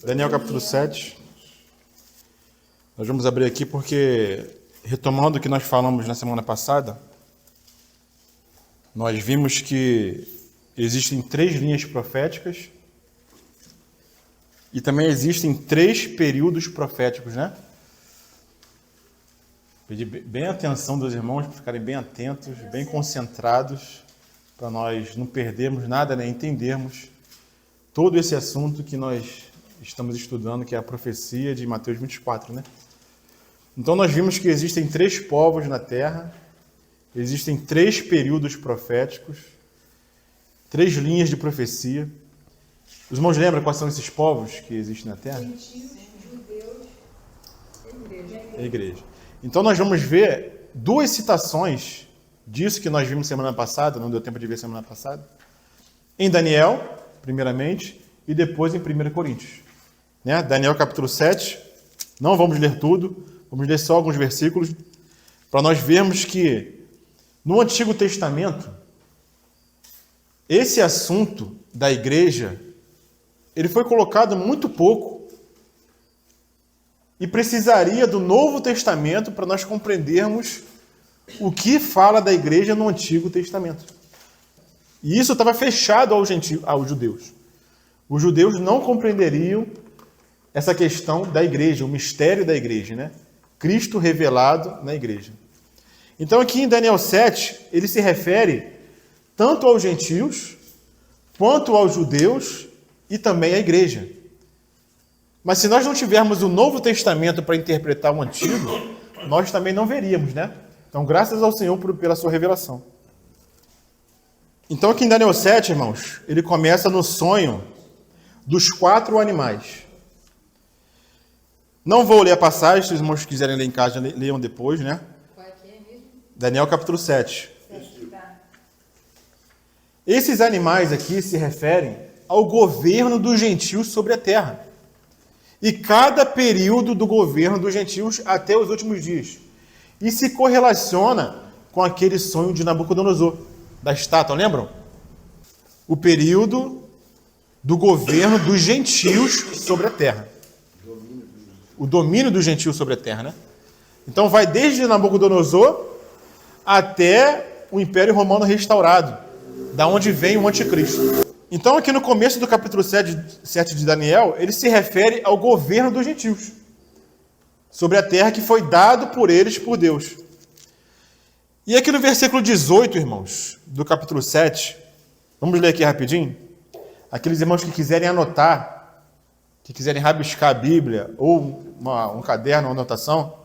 Daniel capítulo 7. Nós vamos abrir aqui porque, retomando o que nós falamos na semana passada, nós vimos que existem 3 linhas proféticas e também existem 3 períodos proféticos, né? Pedir bem a atenção dos irmãos para ficarem bem atentos, bem concentrados, para nós não perdermos nada, né? Entendermos todo esse assunto que nós estamos estudando, que é a profecia de Mateus 24, né? Então nós vimos que existem 3 povos na terra, existem 3 períodos proféticos, 3 linhas de profecia. Os irmãos lembram quais são esses povos que existem na terra? Gentios, judeus, igreja. Igreja. Então nós vamos ver 2 citações disso que nós vimos semana passada, não deu tempo de ver semana passada, em Daniel, primeiramente, e depois em 1 Coríntios. Né? Daniel capítulo 7, não vamos ler tudo, vamos ler só alguns versículos, para nós vermos que no Antigo Testamento, esse assunto da igreja, ele foi colocado muito pouco e precisaria do Novo Testamento para nós compreendermos o que fala da igreja no Antigo Testamento. E isso estava fechado aos judeus. Os judeus não compreenderiam essa questão da igreja, o mistério da igreja, né? Cristo revelado na igreja. Então aqui em Daniel 7, ele se refere tanto aos gentios, quanto aos judeus e também à igreja. Mas se nós não tivermos o Novo Testamento para interpretar o Antigo, nós também não veríamos, né? Então graças ao Senhor pela sua revelação. Então aqui em Daniel 7, irmãos, ele começa no sonho dos 4 animais. Não vou ler a passagem, se os irmãos quiserem ler em casa, leiam depois, né? Qual é que é mesmo? Daniel capítulo 7. Esses animais aqui se referem ao governo dos gentios sobre a terra. E cada período do governo dos gentios até os últimos dias. E se correlaciona com aquele sonho de Nabucodonosor, da estátua, lembram? O período do governo dos gentios sobre a terra. O domínio dos gentios sobre a terra, né? Então vai desde Nabucodonosor até o Império Romano restaurado, da onde vem o anticristo. Então aqui no começo do capítulo 7 de Daniel, ele se refere ao governo dos gentios sobre a terra que foi dado por eles, por Deus. E aqui no versículo 18, irmãos, do capítulo 7, vamos ler aqui rapidinho. Aqueles irmãos que quiserem anotar, que quiserem rabiscar a Bíblia, ou um caderno, uma anotação,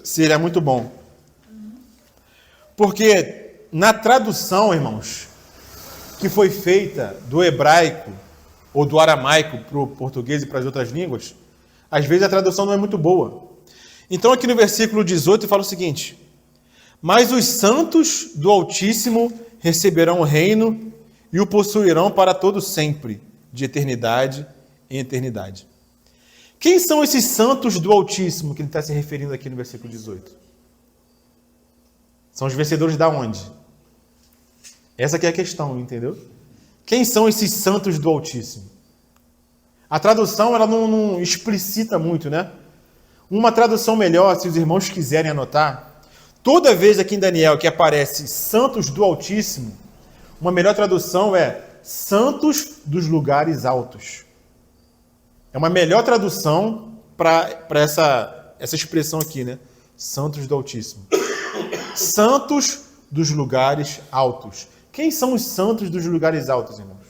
seria muito bom. Porque na tradução, irmãos, que foi feita do hebraico ou do aramaico para o português e para as outras línguas, às vezes a tradução não é muito boa. Então aqui no versículo 18 fala o seguinte: mas os santos do Altíssimo receberão o reino e o possuirão para todo sempre, de eternidade em eternidade. Quem são esses santos do Altíssimo que ele está se referindo aqui no versículo 18? São os vencedores da onde? Essa aqui é a questão, entendeu? Quem são esses santos do Altíssimo? A tradução ela não explicita muito, né? Uma tradução melhor, se os irmãos quiserem anotar, toda vez aqui em Daniel que aparece santos do Altíssimo, uma melhor tradução é santos dos lugares altos. É uma melhor tradução para essa expressão aqui, né? Santos do Altíssimo. Santos dos lugares altos. Quem são os santos dos lugares altos, irmãos?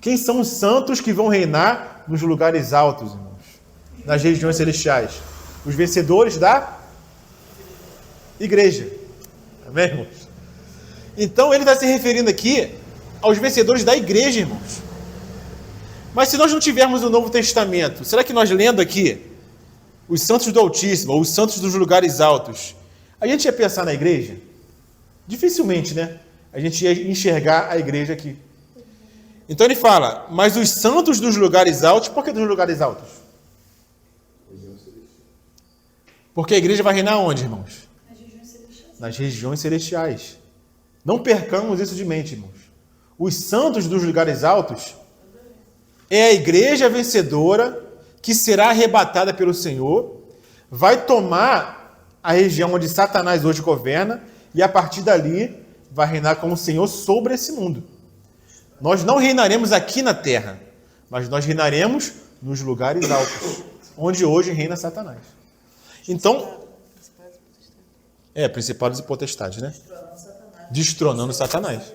Quem são os santos que vão reinar nos lugares altos, irmãos? Nas regiões celestiais? Os vencedores da igreja. Amém, irmãos? Então ele está se referindo aqui aos vencedores da igreja, irmãos. Mas se nós não tivermos o Novo Testamento, será que nós lendo aqui os santos do Altíssimo, ou os santos dos lugares altos, a gente ia pensar na igreja? Dificilmente, né? A gente ia enxergar a igreja aqui. Então ele fala, mas os santos dos lugares altos, por que dos lugares altos? Porque a igreja vai reinar onde, irmãos? Nas regiões celestiais. Não percamos isso de mente, irmãos. Os santos dos lugares altos é a igreja vencedora que será arrebatada pelo Senhor, vai tomar a região onde Satanás hoje governa e a partir dali vai reinar como Senhor sobre esse mundo. Nós não reinaremos aqui na terra, mas nós reinaremos nos lugares altos, onde hoje reina Satanás. Então, principados e potestades, né? Destronando Satanás.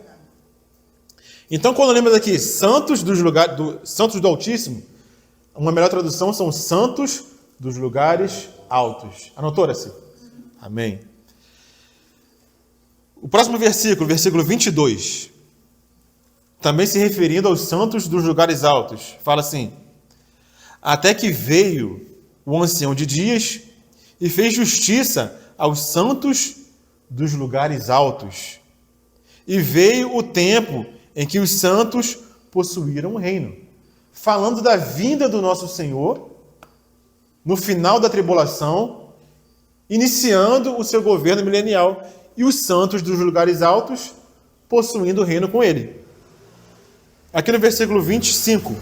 Então, quando lembra aqui, santos santos do Altíssimo, uma melhor tradução são santos dos lugares altos. Anotou, assim? Amém. O próximo versículo, versículo 22, também se referindo aos santos dos lugares altos, fala assim: até que veio o ancião de dias e fez justiça aos santos dos lugares altos. E veio o tempo em que os santos possuíram o reino. Falando da vinda do nosso Senhor, no final da tribulação, iniciando o seu governo milenial, e os santos dos lugares altos possuindo o reino com ele. Aqui no versículo 25,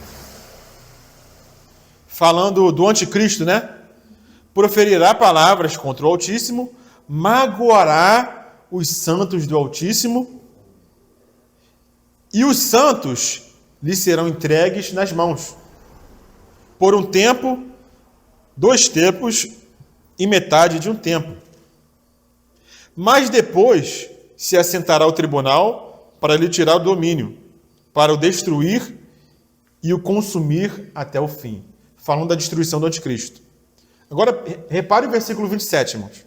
falando do anticristo, né? Proferirá palavras contra o Altíssimo, magoará os santos do Altíssimo, e os santos lhe serão entregues nas mãos, por um tempo, 2 tempos e metade de um tempo. Mas depois se assentará o tribunal para lhe tirar o domínio, para o destruir e o consumir até o fim. Falando da destruição do anticristo. Agora, repare o versículo 27, irmãos.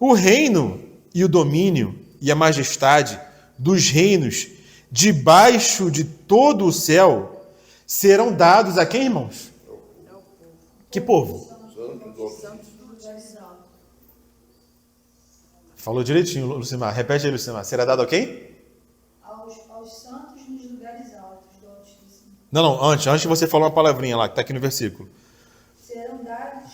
O reino e o domínio e a majestade dos reinos debaixo de todo o céu serão dados a quem, irmãos? Que povo? Falou direitinho, Lucimar. Repete aí, Lucimar. Será dado a quem? Aos santos nos lugares altos do Altíssimo. Não, antes você falou uma palavrinha lá, que está aqui no versículo. Serão dados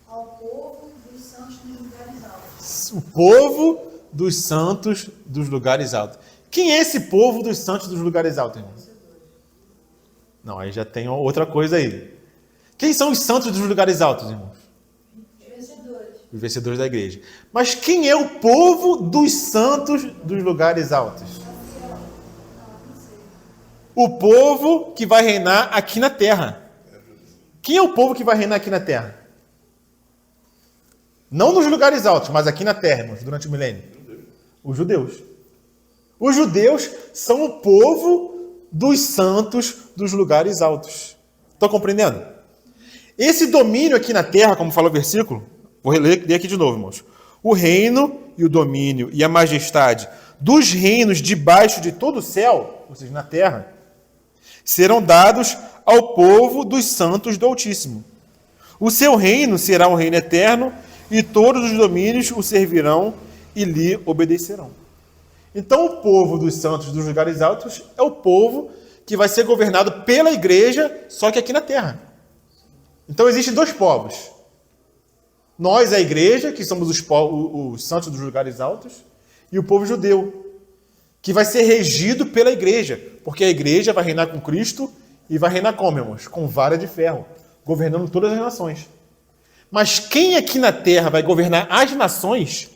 ao povo dos santos nos lugares altos. O povo dos santos dos lugares altos. Quem é esse povo dos santos dos lugares altos, irmão? Não, aí já tem outra coisa aí. Quem são os santos dos lugares altos, irmãos? Os vencedores da igreja. Mas quem é o povo dos santos dos lugares altos? O povo que vai reinar aqui na terra. Quem é o povo que vai reinar aqui na terra? Não nos lugares altos, mas aqui na terra, irmãos, durante o milênio. Os judeus. Os judeus são o povo dos santos dos lugares altos. Estão compreendendo? Esse domínio aqui na terra, como fala o versículo, vou ler aqui de novo, irmãos. O reino e o domínio e a majestade dos reinos debaixo de todo o céu, ou seja, na terra, serão dados ao povo dos santos do Altíssimo. O seu reino será um reino eterno e todos os domínios o servirão e lhe obedecerão. Então, o povo dos santos dos lugares altos é o povo que vai ser governado pela igreja, só que aqui na terra. Então, existem 2 povos. Nós, a igreja, que somos os santos dos lugares altos, e o povo judeu, que vai ser regido pela igreja, porque a igreja vai reinar com Cristo e vai reinar como, irmãos? Com vara de ferro, governando todas as nações. Mas quem aqui na terra vai governar as nações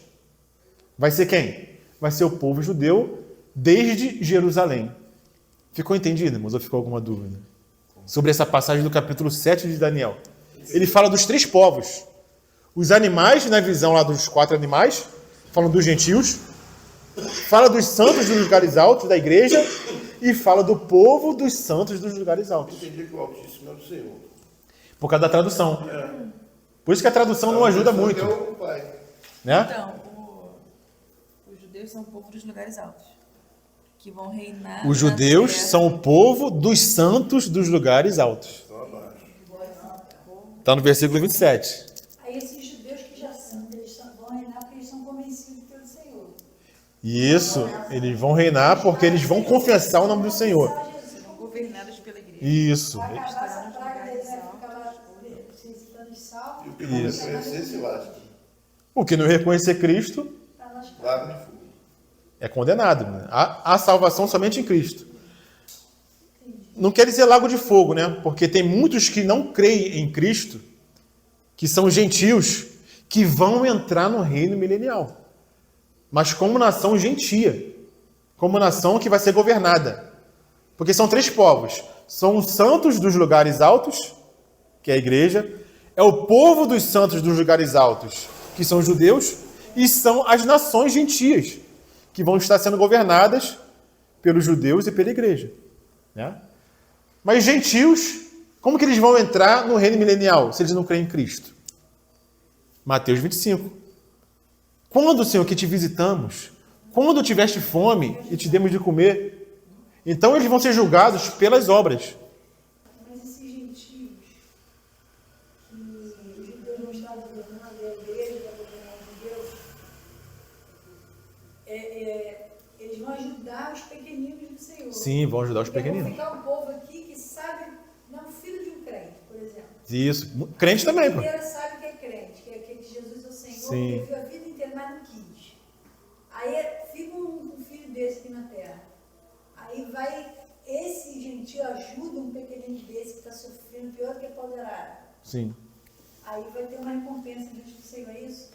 vai ser quem? Vai ser o povo judeu desde Jerusalém. Ficou entendido, irmãos? Ou ficou alguma dúvida? Sobre essa passagem do capítulo 7 de Daniel. Ele fala dos 3 povos. Os animais, na visão lá dos 4 animais, falam dos gentios, fala dos santos dos lugares altos da igreja e fala do povo dos santos dos lugares altos. Entendi que o Altíssimo é o Senhor. Por causa da tradução. Por isso que a tradução não ajuda muito. Né? Então, os judeus são o povo dos lugares altos, que vão reinar. Os judeus são o povo dos santos dos lugares altos. Está no versículo 27. Aí esses judeus que já são, vão reinar porque eles são convencidos pelo Senhor. Isso, eles vão reinar porque eles vão confessar o nome do Senhor. Serão governados pela igreja. Isso. Vai acabar essa praga deles, vai ficar lá necessitando de sal. E o que não reconhecer se lasca. O que não reconhecer Cristo Lago de fogo. é condenado. Né? Há salvação somente em Cristo. Entendi. não quer dizer lago de fogo, né? Porque tem muitos que não creem em Cristo, que são gentios, que vão entrar no reino milenial. Mas como nação gentia, como nação que vai ser governada. Porque são 3 povos. São os santos dos lugares altos, que é a igreja, é o povo dos santos dos lugares altos, que são os judeus, e são as nações gentias, que vão estar sendo governadas pelos judeus e pela igreja. Né? Mas gentios, como que eles vão entrar no reino milenial, se eles não creem em Cristo? Mateus 25. Quando, Senhor, que te visitamos? Quando tiveste fome e te demos de comer? Então eles vão ser julgados pelas obras. Mas esses gentios, que os judeus não estão governando, a igreja está governando os judeus, eles vão ajudar os pequeninos do Senhor. Sim, vão ajudar os Porque pequeninos. vão ficar um povo aqui que sabe, não, filho de um crente, por exemplo. Isso. Crente também, pô. Inteiro sabe que é crente, que é que Jesus é o Senhor, Sim. que viu a vida inteira, mas não quis. Aí fica um filho desse aqui na terra. Aí vai, esse gentio ajuda um pequenino desse que está sofrendo pior do que apoderado. Sim. Aí vai ter uma recompensa diante do Senhor, é isso?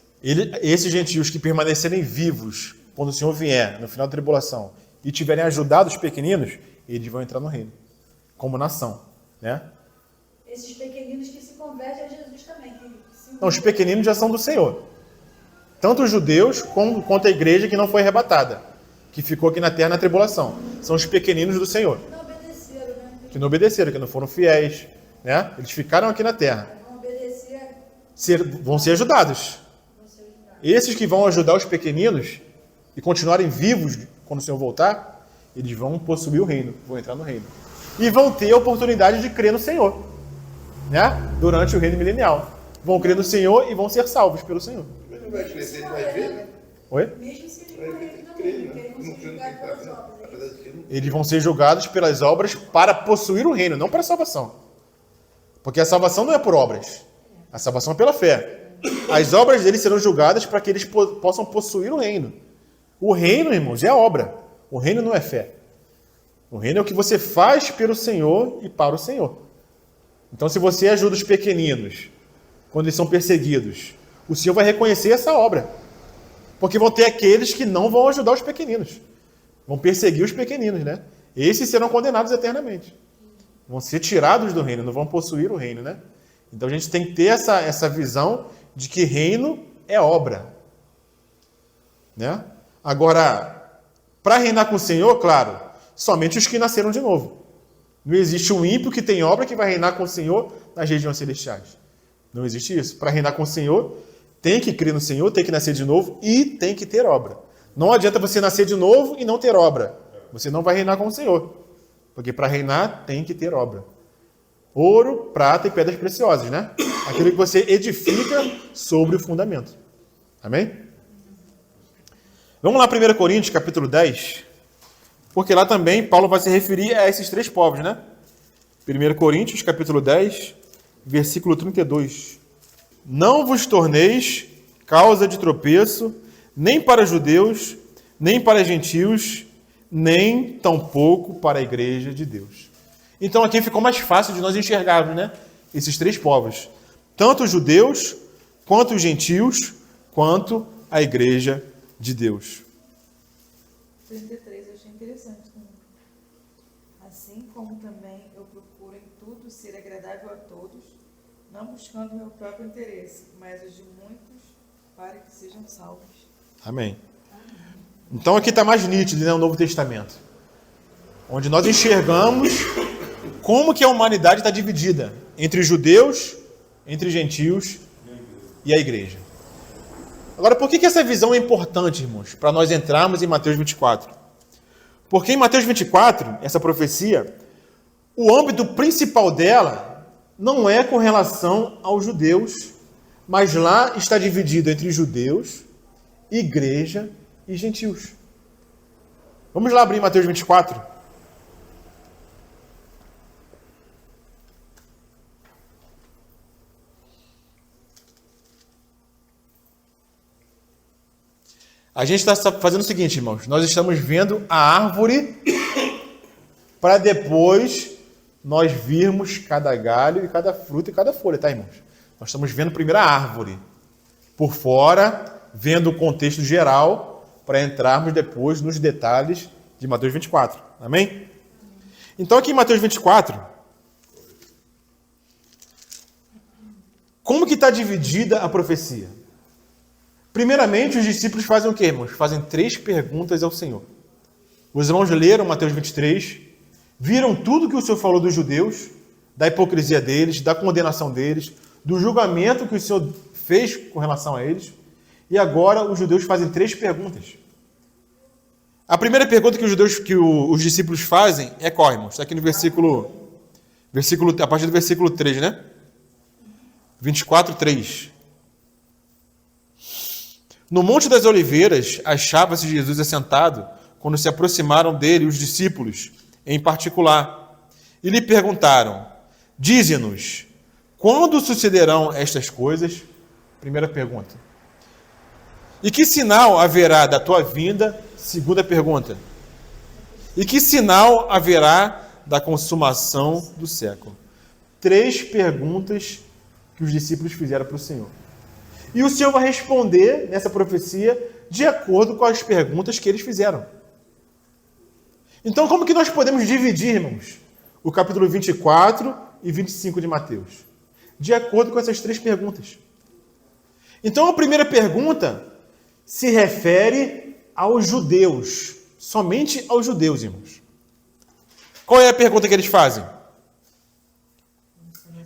Esses gentios que permanecerem vivos quando o Senhor vier, no final da tribulação, e tiverem ajudado os pequeninos, eles vão entrar no reino, como nação. Né? Esses pequeninos que se convertem a Jesus também. Não, os pequeninos já são do Senhor. Tanto os judeus quanto a igreja que não foi arrebatada, que ficou aqui na terra na tribulação. São os pequeninos do Senhor. Não obedeceram, né? Que não obedeceram, que não foram fiéis. Né? Eles ficaram aqui na terra. Vão obedecer, Vão ser ajudados. vão ser ajudados. Esses que vão ajudar os pequeninos e continuarem vivos quando o Senhor voltar, eles vão possuir o reino, vão entrar no reino. E vão ter a oportunidade de crer no Senhor, né? Durante o reino milenial. Vão crer no Senhor e vão ser salvos pelo Senhor. Mas não vai crescer, ele vai ver, né? Oi? Mesmo se eles Vai morrerem ver, também, crer, porque né? eles vão Não ser crê, não tem julgados pelas que obras. apesar de que não. Eles vão ser julgados pelas obras para possuir o reino, não para a salvação. Porque a salvação não é por obras. A salvação é pela fé. As obras deles serão julgadas para que eles possam possuir o reino. O reino, irmãos, é a obra. O reino não é fé. O reino é o que você faz pelo Senhor e para o Senhor. Então, se você ajuda os pequeninos, quando eles são perseguidos, o Senhor vai reconhecer essa obra. Porque vão ter aqueles que não vão ajudar os pequeninos. Vão perseguir os pequeninos, né? Esses serão condenados eternamente. Vão ser tirados do reino, não vão possuir o reino, né? Então a gente tem que ter essa visão de que reino é obra. Né? Agora, para reinar com o Senhor, claro, somente os que nasceram de novo. Não existe um ímpio que tem obra que vai reinar com o Senhor nas regiões celestiais. Não existe isso. Para reinar com o Senhor, tem que crer no Senhor, tem que nascer de novo e tem que ter obra. Não adianta você nascer de novo e não ter obra. Você não vai reinar com o Senhor. Porque para reinar, tem que ter obra. Ouro, prata e pedras preciosas, né? Aquilo que você edifica sobre o fundamento. Amém? Vamos lá, 1 Coríntios, capítulo 10. Porque lá também Paulo vai se referir a esses 3 povos, né? 1 Coríntios, capítulo 10, versículo 32. Não vos torneis causa de tropeço, nem para judeus, nem para gentios, nem tampouco para a igreja de Deus. Então aqui ficou mais fácil de nós enxergarmos, né? Esses 3 povos. Tanto os judeus, quanto os gentios, quanto a igreja de Deus. 33, eu achei interessante também. Assim como também eu procuro em tudo ser agradável a todos, não buscando o meu próprio interesse, mas os de muitos, para que sejam salvos. Amém. Então aqui está mais nítido, né, o Novo Testamento, onde nós enxergamos como que a humanidade está dividida entre judeus, entre gentios e a igreja. Agora, por que essa visão é importante, irmãos, para nós entrarmos em Mateus 24? Porque em Mateus 24, essa profecia, o âmbito principal dela não é com relação aos judeus, mas lá está dividido entre judeus, igreja e gentios. Vamos lá abrir Mateus 24. A gente está fazendo o seguinte, irmãos. Nós estamos vendo a árvore para depois nós virmos cada galho e cada fruta e cada folha, tá, irmãos? Nós estamos vendo primeiro a árvore por fora, vendo o contexto geral, para entrarmos depois nos detalhes de Mateus 24. Amém? Então, aqui em Mateus 24, como que está dividida a profecia? Primeiramente, os discípulos fazem o quê, irmãos? Fazem 3 perguntas ao Senhor. Os irmãos leram Mateus 23, viram tudo que o Senhor falou dos judeus, da hipocrisia deles, da condenação deles, do julgamento que o Senhor fez com relação a eles. E agora os judeus fazem 3 perguntas. A primeira pergunta que os discípulos fazem é qual, irmãos? Está aqui no versículo, a partir do versículo 3, né? 24, 3. No Monte das Oliveiras, achava-se Jesus assentado, quando se aproximaram dele os discípulos, em particular, e lhe perguntaram: dize-nos, quando sucederão estas coisas? Primeira pergunta. E que sinal haverá da tua vinda? Segunda pergunta. E que sinal haverá da consumação do século? 3 perguntas que os discípulos fizeram para o Senhor. E o Senhor vai responder nessa profecia de acordo com as perguntas que eles fizeram. Então, como que nós podemos dividir, irmãos, o capítulo 24 e 25 de Mateus? De acordo com essas 3 perguntas. Então, a primeira pergunta se refere aos judeus, somente aos judeus, irmãos. Qual é a pergunta que eles fazem?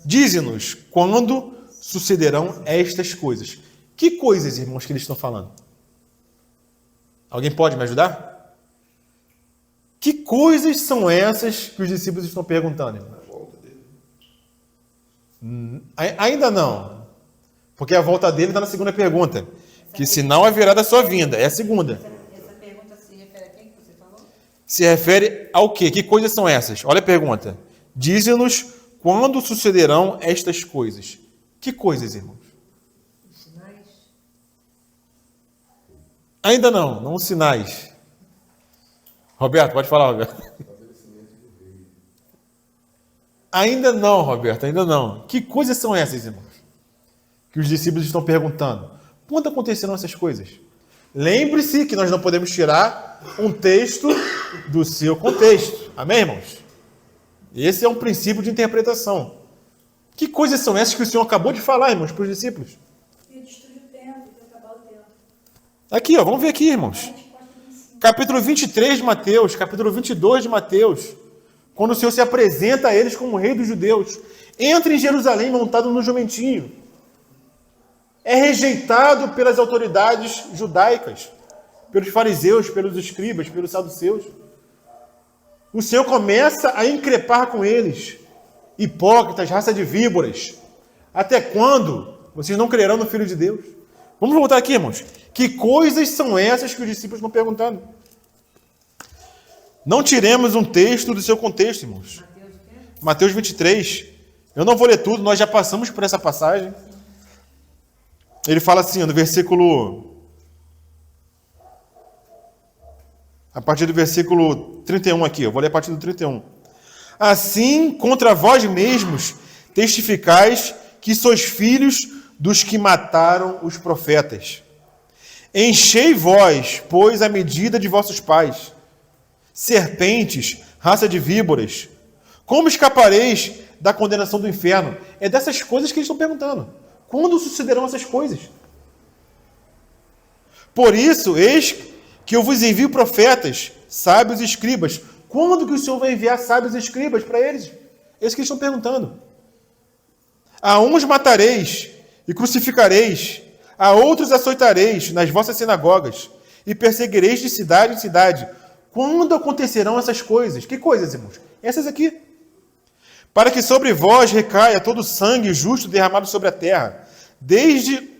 Dize-nos quando sucederão estas coisas. Que coisas, irmãos, que eles estão falando? Alguém pode me ajudar? Que coisas são essas que os discípulos estão perguntando, irmãos? A volta dele. Ainda não. Porque a volta dele está na segunda pergunta. Que sinal haverá da sua vinda? É a segunda. Essa pergunta se refere a quem que você falou? Se refere ao quê? Que coisas são essas? Olha a pergunta. Dize-nos quando sucederão estas coisas. Que coisas, irmãos? Os sinais? Ainda não os sinais. Roberto, pode falar, Roberto. Ainda não, Roberto, ainda não. Que coisas são essas, irmãos? Que os discípulos estão perguntando. Quando acontecerão essas coisas? Lembre-se que nós não podemos tirar um texto do seu contexto. Amém, irmãos? Esse é um princípio de interpretação. Que coisas são essas que o Senhor acabou de falar, irmãos, para os discípulos? E destruir o templo, e acabar o templo. Aqui, ó, vamos ver aqui, irmãos. Capítulo 23 de Mateus, capítulo 22 de Mateus. Quando o Senhor se apresenta a eles como rei dos judeus. Entra em Jerusalém montado no jumentinho. É rejeitado pelas autoridades judaicas, pelos fariseus, pelos escribas, pelos saduceus. O Senhor começa a increpar com eles. Hipócritas, raça de víboras. Até quando vocês não crerão no Filho de Deus? Vamos voltar aqui, irmãos. Que coisas são essas que os discípulos estão perguntando? Não tiremos um texto do seu contexto, irmãos. Mateus 23. Eu não vou ler tudo, nós já passamos por essa passagem. Ele fala assim, no versículo... A partir do versículo 31 aqui, eu vou ler a partir do 31. Assim, contra vós mesmos, testificais que sois filhos dos que mataram os profetas. Enchei vós, pois, a medida de vossos pais. Serpentes, raça de víboras. Como escapareis da condenação do inferno? É dessas coisas que eles estão perguntando. Quando sucederão essas coisas? Por isso, eis que eu vos envio profetas, sábios e escribas. Quando que o Senhor vai enviar sábios e escribas para eles? É isso que eles estão perguntando. A uns matareis e crucificareis, a outros açoitareis nas vossas sinagogas e perseguireis de cidade em cidade. Quando acontecerão essas coisas? Que coisas, irmãos? Essas aqui. Para que sobre vós recaia todo o sangue justo derramado sobre a terra, desde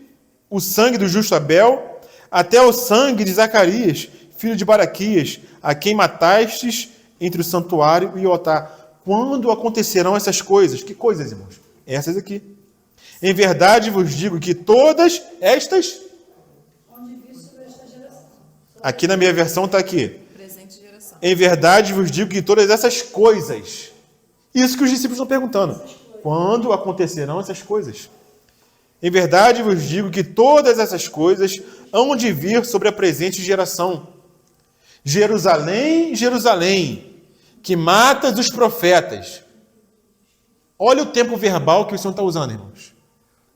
o sangue do justo Abel até o sangue de Zacarias, filho de Baraquias, a quem matastes entre o santuário e o altar. Quando acontecerão essas coisas? Que coisas, irmãos? Essas aqui. Em verdade vos digo que todas estas... Onde vi sobre esta geração. Aqui na minha versão está aqui. Presente geração. Em verdade vos digo que todas essas coisas Isso que os discípulos estão perguntando. Quando acontecerão essas coisas? Em verdade vos digo que todas essas coisas hão de vir sobre a presente geração. Jerusalém, Jerusalém, que matas os profetas. Olha o tempo verbal que o Senhor está usando, irmãos.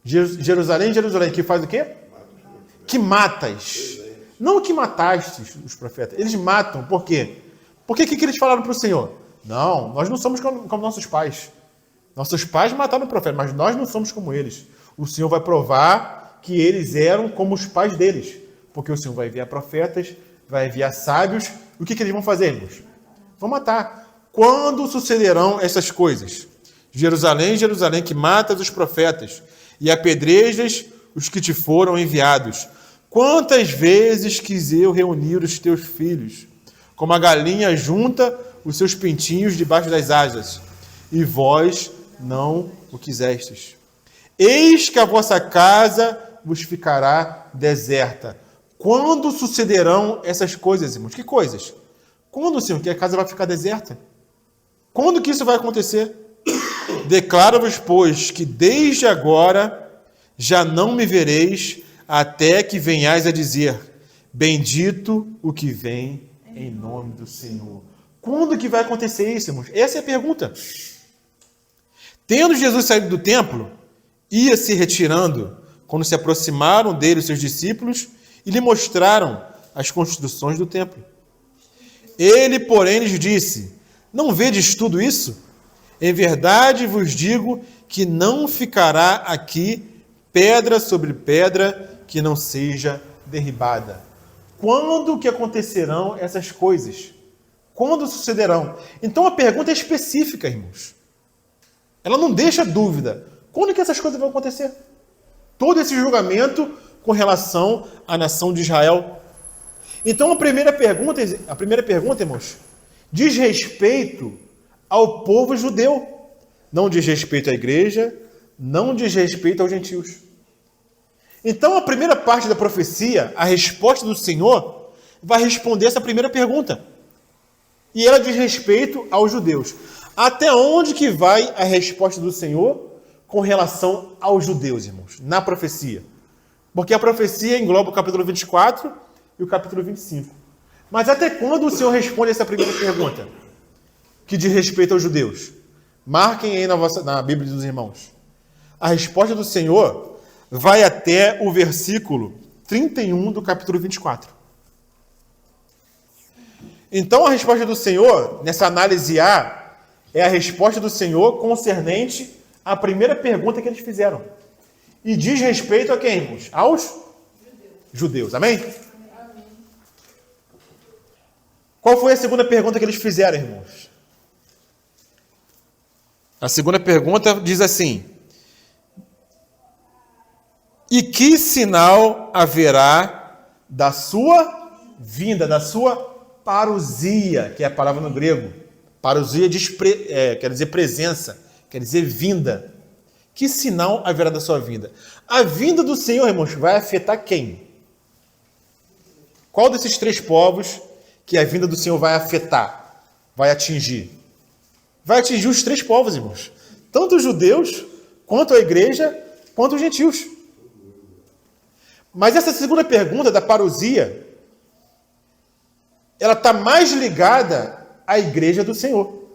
Jerusalém, Jerusalém, que faz o quê? Que matas. Não que matastes os profetas. Eles matam. Por quê? Por que eles falaram para o Senhor? Não, nós não somos como nossos pais. Nossos pais mataram o profeta, mas nós não somos como eles. O Senhor vai provar que eles eram como os pais deles. Porque o Senhor vai enviar profetas, vai enviar sábios. O que eles vão fazer, irmãos? Vão matar. Quando sucederão essas coisas? Jerusalém, Jerusalém, que matas os profetas e apedrejas os que te foram enviados. Quantas vezes quis eu reunir os teus filhos, como a galinha junta os seus pintinhos debaixo das asas, e vós não o quisestes. Eis que a vossa casa vos ficará deserta. Quando sucederão essas coisas, irmãos? Que coisas? Quando, Senhor, que a casa vai ficar deserta? Quando que isso vai acontecer? Declaro-vos, pois, que desde agora já não me vereis, até que venhais a dizer, bendito o que vem em nome do Senhor. Quando que vai acontecer isso, irmãos? Essa é a pergunta. Tendo Jesus saído do templo, ia se retirando, quando se aproximaram dele os seus discípulos e lhe mostraram as construções do templo. Ele, porém, lhes disse, não vedes tudo isso? Em verdade vos digo que não ficará aqui pedra sobre pedra que não seja derribada. Quando que acontecerão essas coisas? Quando sucederão? Então a pergunta é específica, irmãos. Ela não deixa dúvida. Quando que essas coisas vão acontecer? Todo esse julgamento com relação à nação de Israel. Então a primeira pergunta, irmãos, diz respeito ao povo judeu. Não diz respeito à igreja, não diz respeito aos gentios. Então, a primeira parte da profecia, a resposta do Senhor, vai responder essa primeira pergunta. E ela diz respeito aos judeus. Até onde que vai a resposta do Senhor com relação aos judeus, irmãos, na profecia? Porque a profecia engloba o capítulo 24 e o capítulo 25. Mas até quando o Senhor responde essa primeira pergunta? Que diz respeito aos judeus. Marquem aí na Bíblia dos irmãos. A resposta do Senhor vai até o versículo 31 do capítulo 24. Então, a resposta do Senhor, nessa análise A, é a resposta do Senhor concernente à primeira pergunta que eles fizeram. E diz respeito a quem, irmãos? Aos judeus. Amém? Qual foi a segunda pergunta que eles fizeram, irmãos? A segunda pergunta diz assim: e que sinal haverá da sua vinda, da sua parousia, que é a palavra no grego. Parousia quer dizer presença, quer dizer vinda. Que sinal haverá da sua vinda? A vinda do Senhor, irmãos, vai afetar quem? Qual desses três povos que a vinda do Senhor vai afetar, vai atingir? Vai atingir os três povos, irmãos. Tanto os judeus, quanto a igreja, quanto os gentios. Mas essa segunda pergunta da parousia, ela está mais ligada à igreja do Senhor.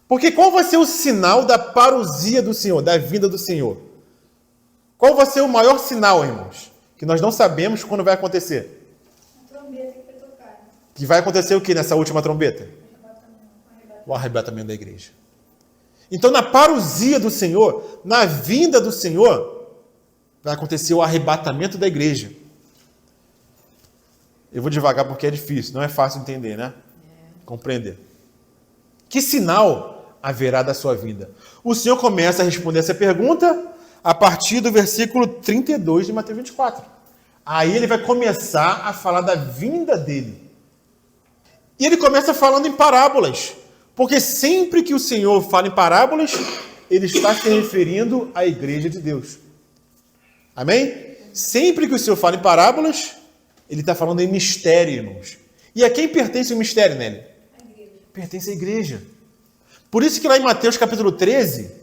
Porque qual vai ser o sinal da parousia do Senhor, da vinda do Senhor? Qual vai ser o maior sinal, irmãos? Que nós não sabemos quando vai acontecer. A trombeta que vai tocar. Que vai acontecer o que nessa última trombeta? O arrebatamento da igreja. Então, na parousia do Senhor, na vinda do Senhor, vai acontecer o arrebatamento da igreja. Eu vou devagar porque é difícil, não é fácil entender, né? Compreender. Que sinal haverá da sua vinda? O Senhor começa a responder essa pergunta a partir do versículo 32 de Mateus 24. Aí ele vai começar a falar da vinda dele. E ele começa falando em parábolas. Porque sempre que o Senhor fala em parábolas, ele está se referindo à igreja de Deus. Amém? Sempre que o Senhor fala em parábolas, ele está falando em mistério, irmãos. E a quem pertence o mistério, Nelly? Pertence à igreja. Por isso que lá em Mateus capítulo 13,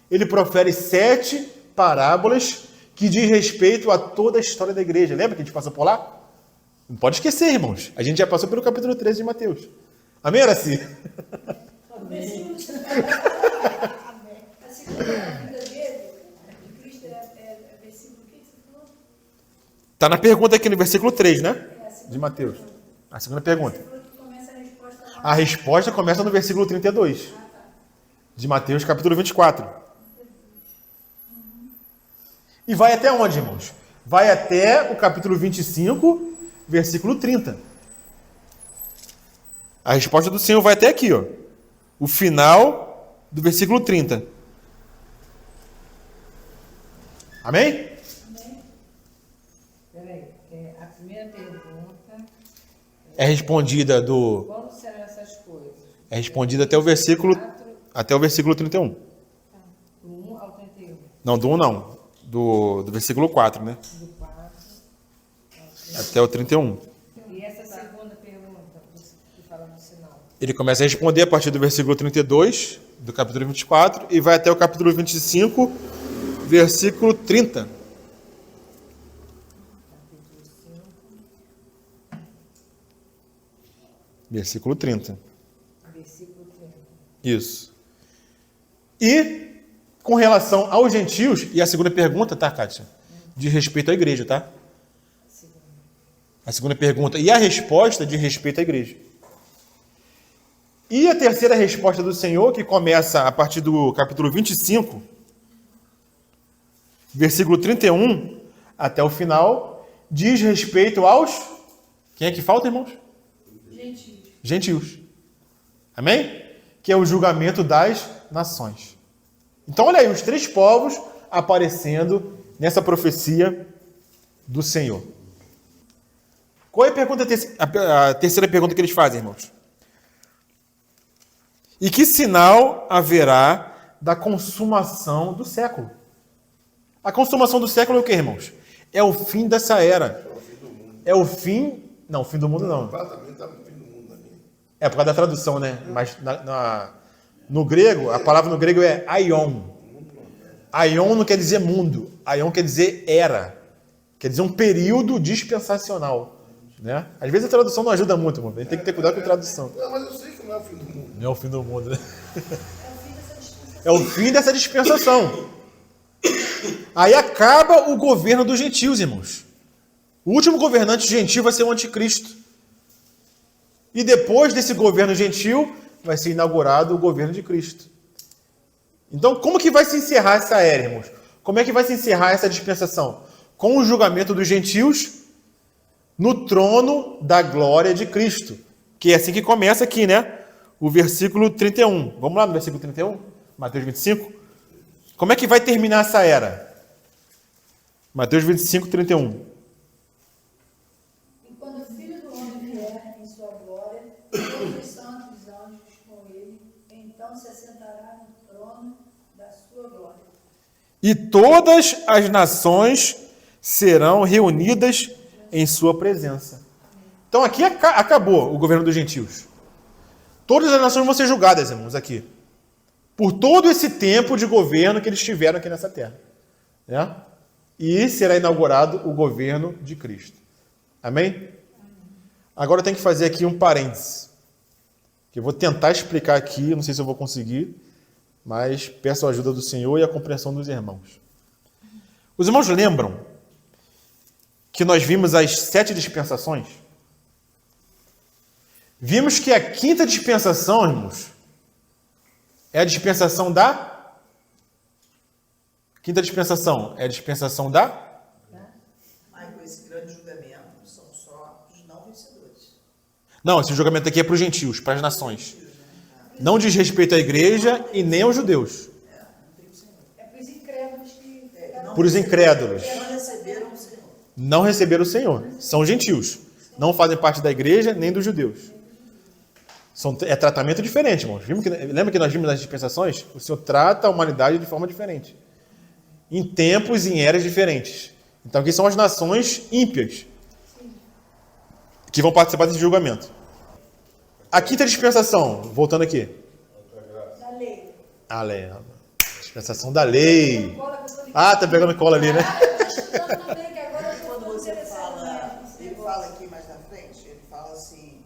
ele profere 7 parábolas que diz respeito a toda a história da igreja. Lembra que a gente passou por lá? Não pode esquecer, irmãos. A gente já passou pelo capítulo 13 de Mateus. Amém, Araci? Versículo. A segunda vinda dele, de Cristo, é versículo o que você falou? Está na pergunta aqui no versículo 3, né? De Mateus. A segunda pergunta. Versículo que começa a resposta lá. A resposta começa no versículo 32. De Mateus capítulo 24. E vai até onde, irmãos? Vai até o capítulo 25, versículo 30. A resposta do Senhor vai até aqui, ó. O final do versículo 30. Amém? Peraí, a primeira pergunta, É respondida quando serão essas coisas? é respondida até o versículo 31. Do 1 ao 31. Não, do 1 não. Do versículo 4, né? Do 4. Até o 31. E essa segunda pergunta, que fala no sinal? Ele começa a responder a partir do versículo 32, do capítulo 24, e vai até o capítulo 25, versículo 30. Versículo 30. Versículo 30. Isso. E com relação aos gentios, e a segunda pergunta, tá, Kátia? De respeito à igreja, tá? A segunda pergunta e a resposta de respeito à igreja. E a terceira resposta do Senhor, que começa a partir do capítulo 25, versículo 31, até o final, diz respeito aos... Quem é que falta, irmãos? Gentios. Amém? Que é o julgamento das nações. Então, olha aí, os 3 povos aparecendo nessa profecia do Senhor. Qual é a terceira pergunta que eles fazem, irmãos? E que sinal haverá da consumação do século? A consumação do século é o que, irmãos? É o fim dessa era. É o fim... Não, o fim do mundo não. Completamente está no fim do mundo na minha. É por causa da tradução, né? Mas no grego, a palavra no grego é aion. Aion não quer dizer mundo. Aion quer dizer era. Quer dizer um período dispensacional. Né? Às vezes a tradução não ajuda muito, irmão. A gente tem que ter cuidado com a tradução. Não, mas eu sei que não é o fim do mundo. Não é o fim do mundo, né? É o fim dessa dispensação. Aí acaba o governo dos gentios, irmãos. O último governante gentil vai ser o anticristo. E depois desse governo gentil, vai ser inaugurado o governo de Cristo. Então, como que vai se encerrar essa era, irmãos? Como é que vai se encerrar essa dispensação? Com o julgamento dos gentios no trono da glória de Cristo. Que é assim que começa aqui, né? O versículo 31. Vamos lá no versículo 31? Mateus 25. Como é que vai terminar essa era? Mateus 25, 31. E quando o Filho do Homem vier em sua glória, todos os santos anjos com ele, então se assentará no trono da sua glória. E todas as nações serão reunidas em sua presença. Então aqui acabou o governo dos gentios. Todas as nações vão ser julgadas, irmãos, aqui. Por todo esse tempo de governo que eles tiveram aqui nessa terra. Né? E será inaugurado o governo de Cristo. Amém? Agora eu tenho que fazer aqui um parênteses. Que eu vou tentar explicar aqui, não sei se eu vou conseguir, mas peço a ajuda do Senhor e a compreensão dos irmãos. Os irmãos lembram que nós vimos as 7 dispensações? Vimos que a 5ª dispensação, irmãos, é a dispensação da... 5ª dispensação é a dispensação da... Mas com esse grande julgamento são só os não vencedores. Não, esse julgamento aqui é para os gentios, para as nações. Não diz respeito à igreja e nem aos judeus. É para os incrédulos que... Por os incrédulos. Não receberam o Senhor. Não receberam o Senhor. São gentios. Não fazem parte da igreja nem dos judeus. É tratamento diferente, irmãos. Lembra que nós vimos nas dispensações? O Senhor trata a humanidade de forma diferente. Em tempos e em eras diferentes. Então aqui são as nações ímpias que vão participar desse julgamento. A 5ª dispensação, voltando aqui. Da lei. A lei. Dispensação da lei. Cola que eu tô ligando. Ah, tá pegando cola ali, né? Estudando também, que agora eu tô Quando você interessada fala, nesse ele negócio. fala aqui mais na frente, ele fala assim,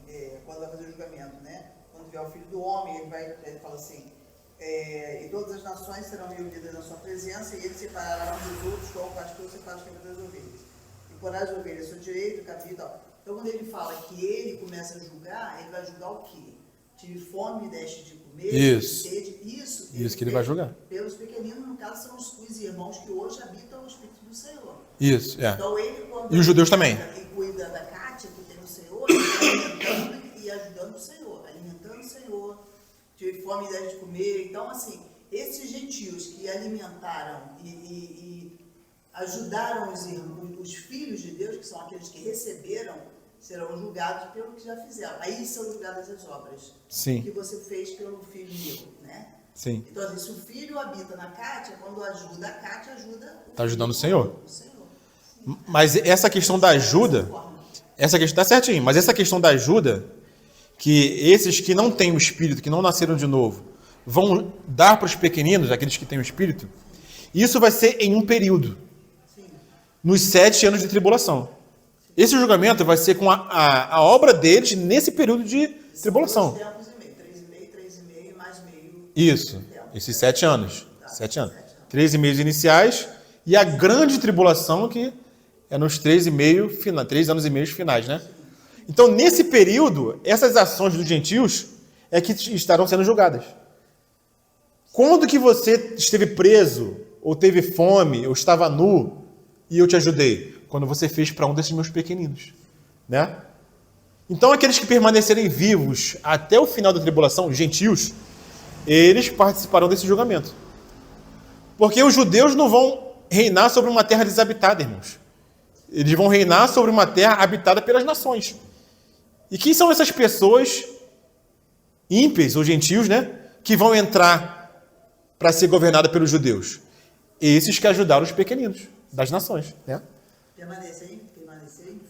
quando vai fazer o julgamento, né? Quando vier o Filho do Homem, ele fala assim, e todas as nações serão reunidas na sua presença, e ele separará uns dos outros, como o pastor separa os cabritos das ovelhas. E porá as ovelhas à sua direita, o cabrito e tal. Então, quando ele fala que ele começa a julgar, ele vai julgar o quê? Tive fome e deste de comer, Isso. tive sede, isso. Isso que ele vai julgar. Pelos pequeninos, no caso, são os irmãos que hoje habitam o Espírito do Senhor. Isso, é. Então ele, quando E os judeus também. ele cuida da Kátia, que tem o Senhor, ele está alimentando e ajudando o Senhor, alimentando o Senhor, tive fome e deve de comer. Então, assim, esses gentios que alimentaram e ajudaram os filhos de Deus, que são aqueles que receberam, serão julgados pelo que já fizeram. Aí são julgadas as obras Sim. que você fez pelo filho meu, né? Sim. Então, assim, se o filho habita na Kátia, quando ajuda a Kátia, ajuda Tá ajudando o Senhor. o Senhor. Mas essa questão da ajuda, essa questão tá certinho, mas essa questão da ajuda, que esses que não têm o Espírito, que não nasceram de novo, vão dar para os pequeninos, aqueles que têm o Espírito, isso vai ser em um período, nos 7 anos de tribulação. Esse julgamento vai ser com a obra deles nesse período de tribulação. 2 tempos e meio, 3,5 e mais meio. Isso, esses 7 anos. 7 anos. 3 meses iniciais e a grande tribulação que é nos 3 anos e meio finais, né? Então, nesse período, essas ações dos gentios é que estarão sendo julgadas. Quando que você esteve preso, ou teve fome, ou estava nu, e eu te ajudei? Quando você fez para um desses meus pequeninos, né? Então, aqueles que permanecerem vivos até o final da tribulação, os gentios, eles participarão desse julgamento. Porque os judeus não vão reinar sobre uma terra desabitada, irmãos. Eles vão reinar sobre uma terra habitada pelas nações. E quem são essas pessoas ímpias ou gentios, né, que vão entrar para ser governada pelos judeus? Esses que ajudaram os pequeninos das nações, né? Permanecerem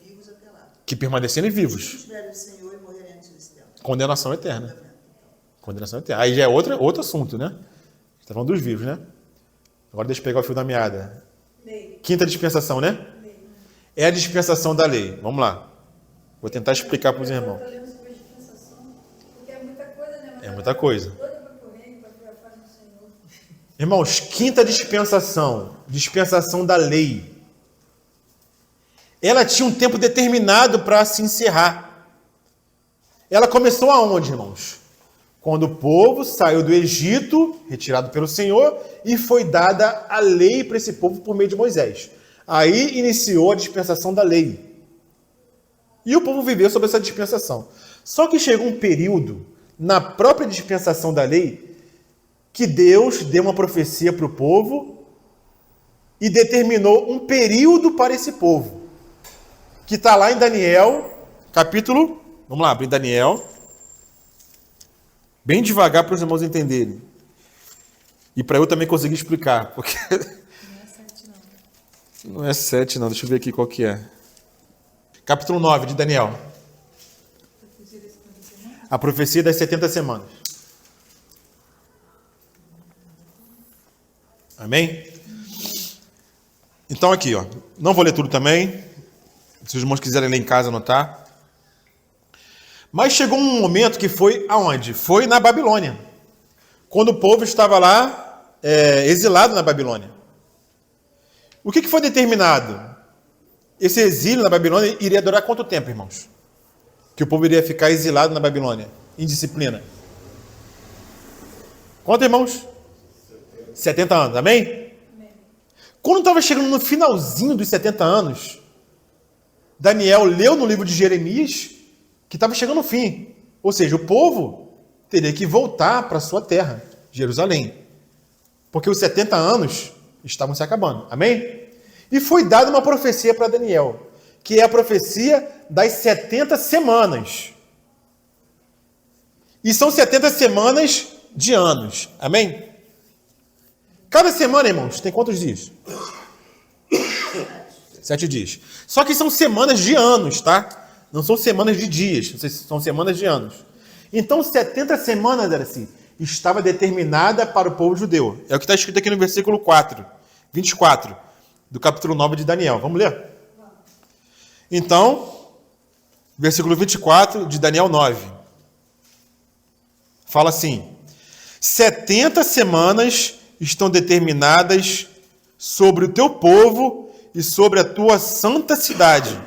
vivos até lá. Que permanecerem Se vivos. tiverem o Senhor e morrerem antes desse tempo. Condenação eterna. Condenação eterna. Aí já é outro assunto, né? Está falando dos vivos, né? Agora deixa eu pegar o fio da meada. Meio. Quinta dispensação, né? É a dispensação da lei. Vamos lá. Vou tentar explicar para os irmãos. Eu tô lendo sobre a dispensação, porque é muita coisa, né? Mas É muita coisa. Doida pra correr, pra paz do Senhor. Irmãos, quinta dispensação. Dispensação da lei. Ela tinha um tempo determinado para se encerrar. Ela começou aonde, irmãos? Quando o povo saiu do Egito, retirado pelo Senhor, e foi dada a lei para esse povo por meio de Moisés. Aí iniciou a dispensação da lei. E o povo viveu sob essa dispensação. Só que chegou um período, na própria dispensação da lei, que Deus deu uma profecia para o povo e determinou um período para esse povo. Que está lá em Daniel, capítulo... Vamos lá, abrir Daniel. Bem devagar para os irmãos entenderem. E para eu também conseguir explicar. Porque... Não é 7, não. Deixa eu ver aqui qual que é. Capítulo 9 de Daniel. A profecia das 70 semanas. Amém? Então aqui, ó. Não vou ler tudo também. Se os irmãos quiserem ler em casa, anotar. Mas chegou um momento que foi aonde? Foi na Babilônia. Quando o povo estava lá exilado na Babilônia. O que foi determinado? Esse exílio na Babilônia iria durar quanto tempo, irmãos? Que o povo iria ficar exilado na Babilônia, em disciplina. Quanto, irmãos? 70 anos, amém? Quando estava chegando no finalzinho dos 70 anos, Daniel leu no livro de Jeremias que estava chegando no fim. Ou seja, o povo teria que voltar para a sua terra, Jerusalém. Porque os 70 anos estavam se acabando. Amém? E foi dada uma profecia para Daniel, que é a profecia das 70 semanas. E são 70 semanas de anos. Amém? Cada semana, irmãos, tem quantos dias? 7 dias. Só que são semanas de anos, tá? Não são semanas de dias, são semanas de anos. Então, 70 semanas, era assim, estava determinada para o povo judeu. É o que está escrito aqui no versículo 24, do capítulo 9 de Daniel. Vamos ler? Então, versículo 24 de Daniel 9. Fala assim: 70 semanas estão determinadas sobre o teu povo e sobre a tua santa cidade,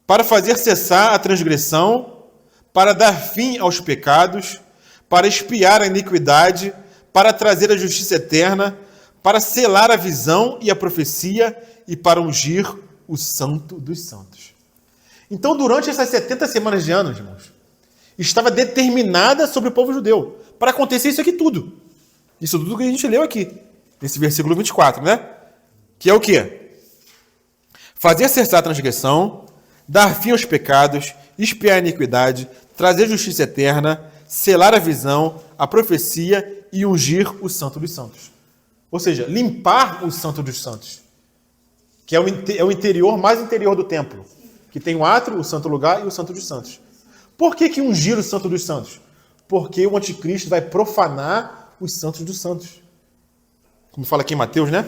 para fazer cessar a transgressão, para dar fim aos pecados, para expiar a iniquidade, para trazer a justiça eterna, para selar a visão e a profecia e para ungir o santo dos santos. Então, durante essas 70 semanas de anos, irmãos, estava determinada sobre o povo judeu para acontecer isso aqui tudo. Isso tudo que a gente leu aqui, nesse versículo 24, né? Que é o quê? Fazer cessar a transgressão, dar fim aos pecados, expiar a iniquidade, trazer justiça eterna, selar a visão, a profecia e ungir o santo dos santos. Ou seja, limpar o santo dos santos, que é o interior, mais interior do templo, que tem o átrio, o santo lugar e o santo dos santos. Por que ungir o santo dos santos? Porque o anticristo vai profanar os santos dos santos. Como fala aqui em Mateus, né?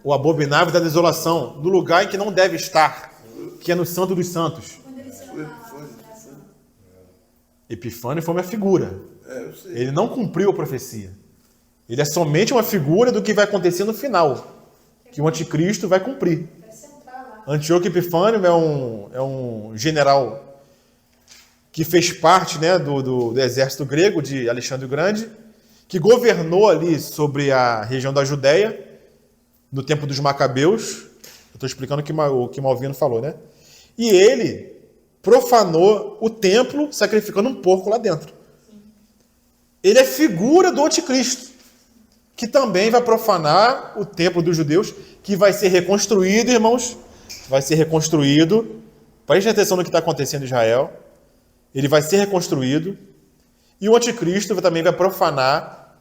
O abominável da desolação, do lugar em que não deve estar, que é no santo dos santos. Epifânio foi uma figura. Ele não cumpriu a profecia. Ele é somente uma figura do que vai acontecer no final, que o anticristo vai cumprir. Antíoco Epifânio é um general que fez parte, né, do exército grego de Alexandre o Grande, que governou ali sobre a região da Judéia, no tempo dos Macabeus. Eu estou explicando o que Malvino falou, né? E ele profanou o templo, sacrificando um porco lá dentro. Ele é figura do anticristo, que também vai profanar o templo dos judeus, que vai ser reconstruído, irmãos. Vai ser reconstruído. Preste atenção no que está acontecendo em Israel. Ele vai ser reconstruído. E o anticristo também vai profanar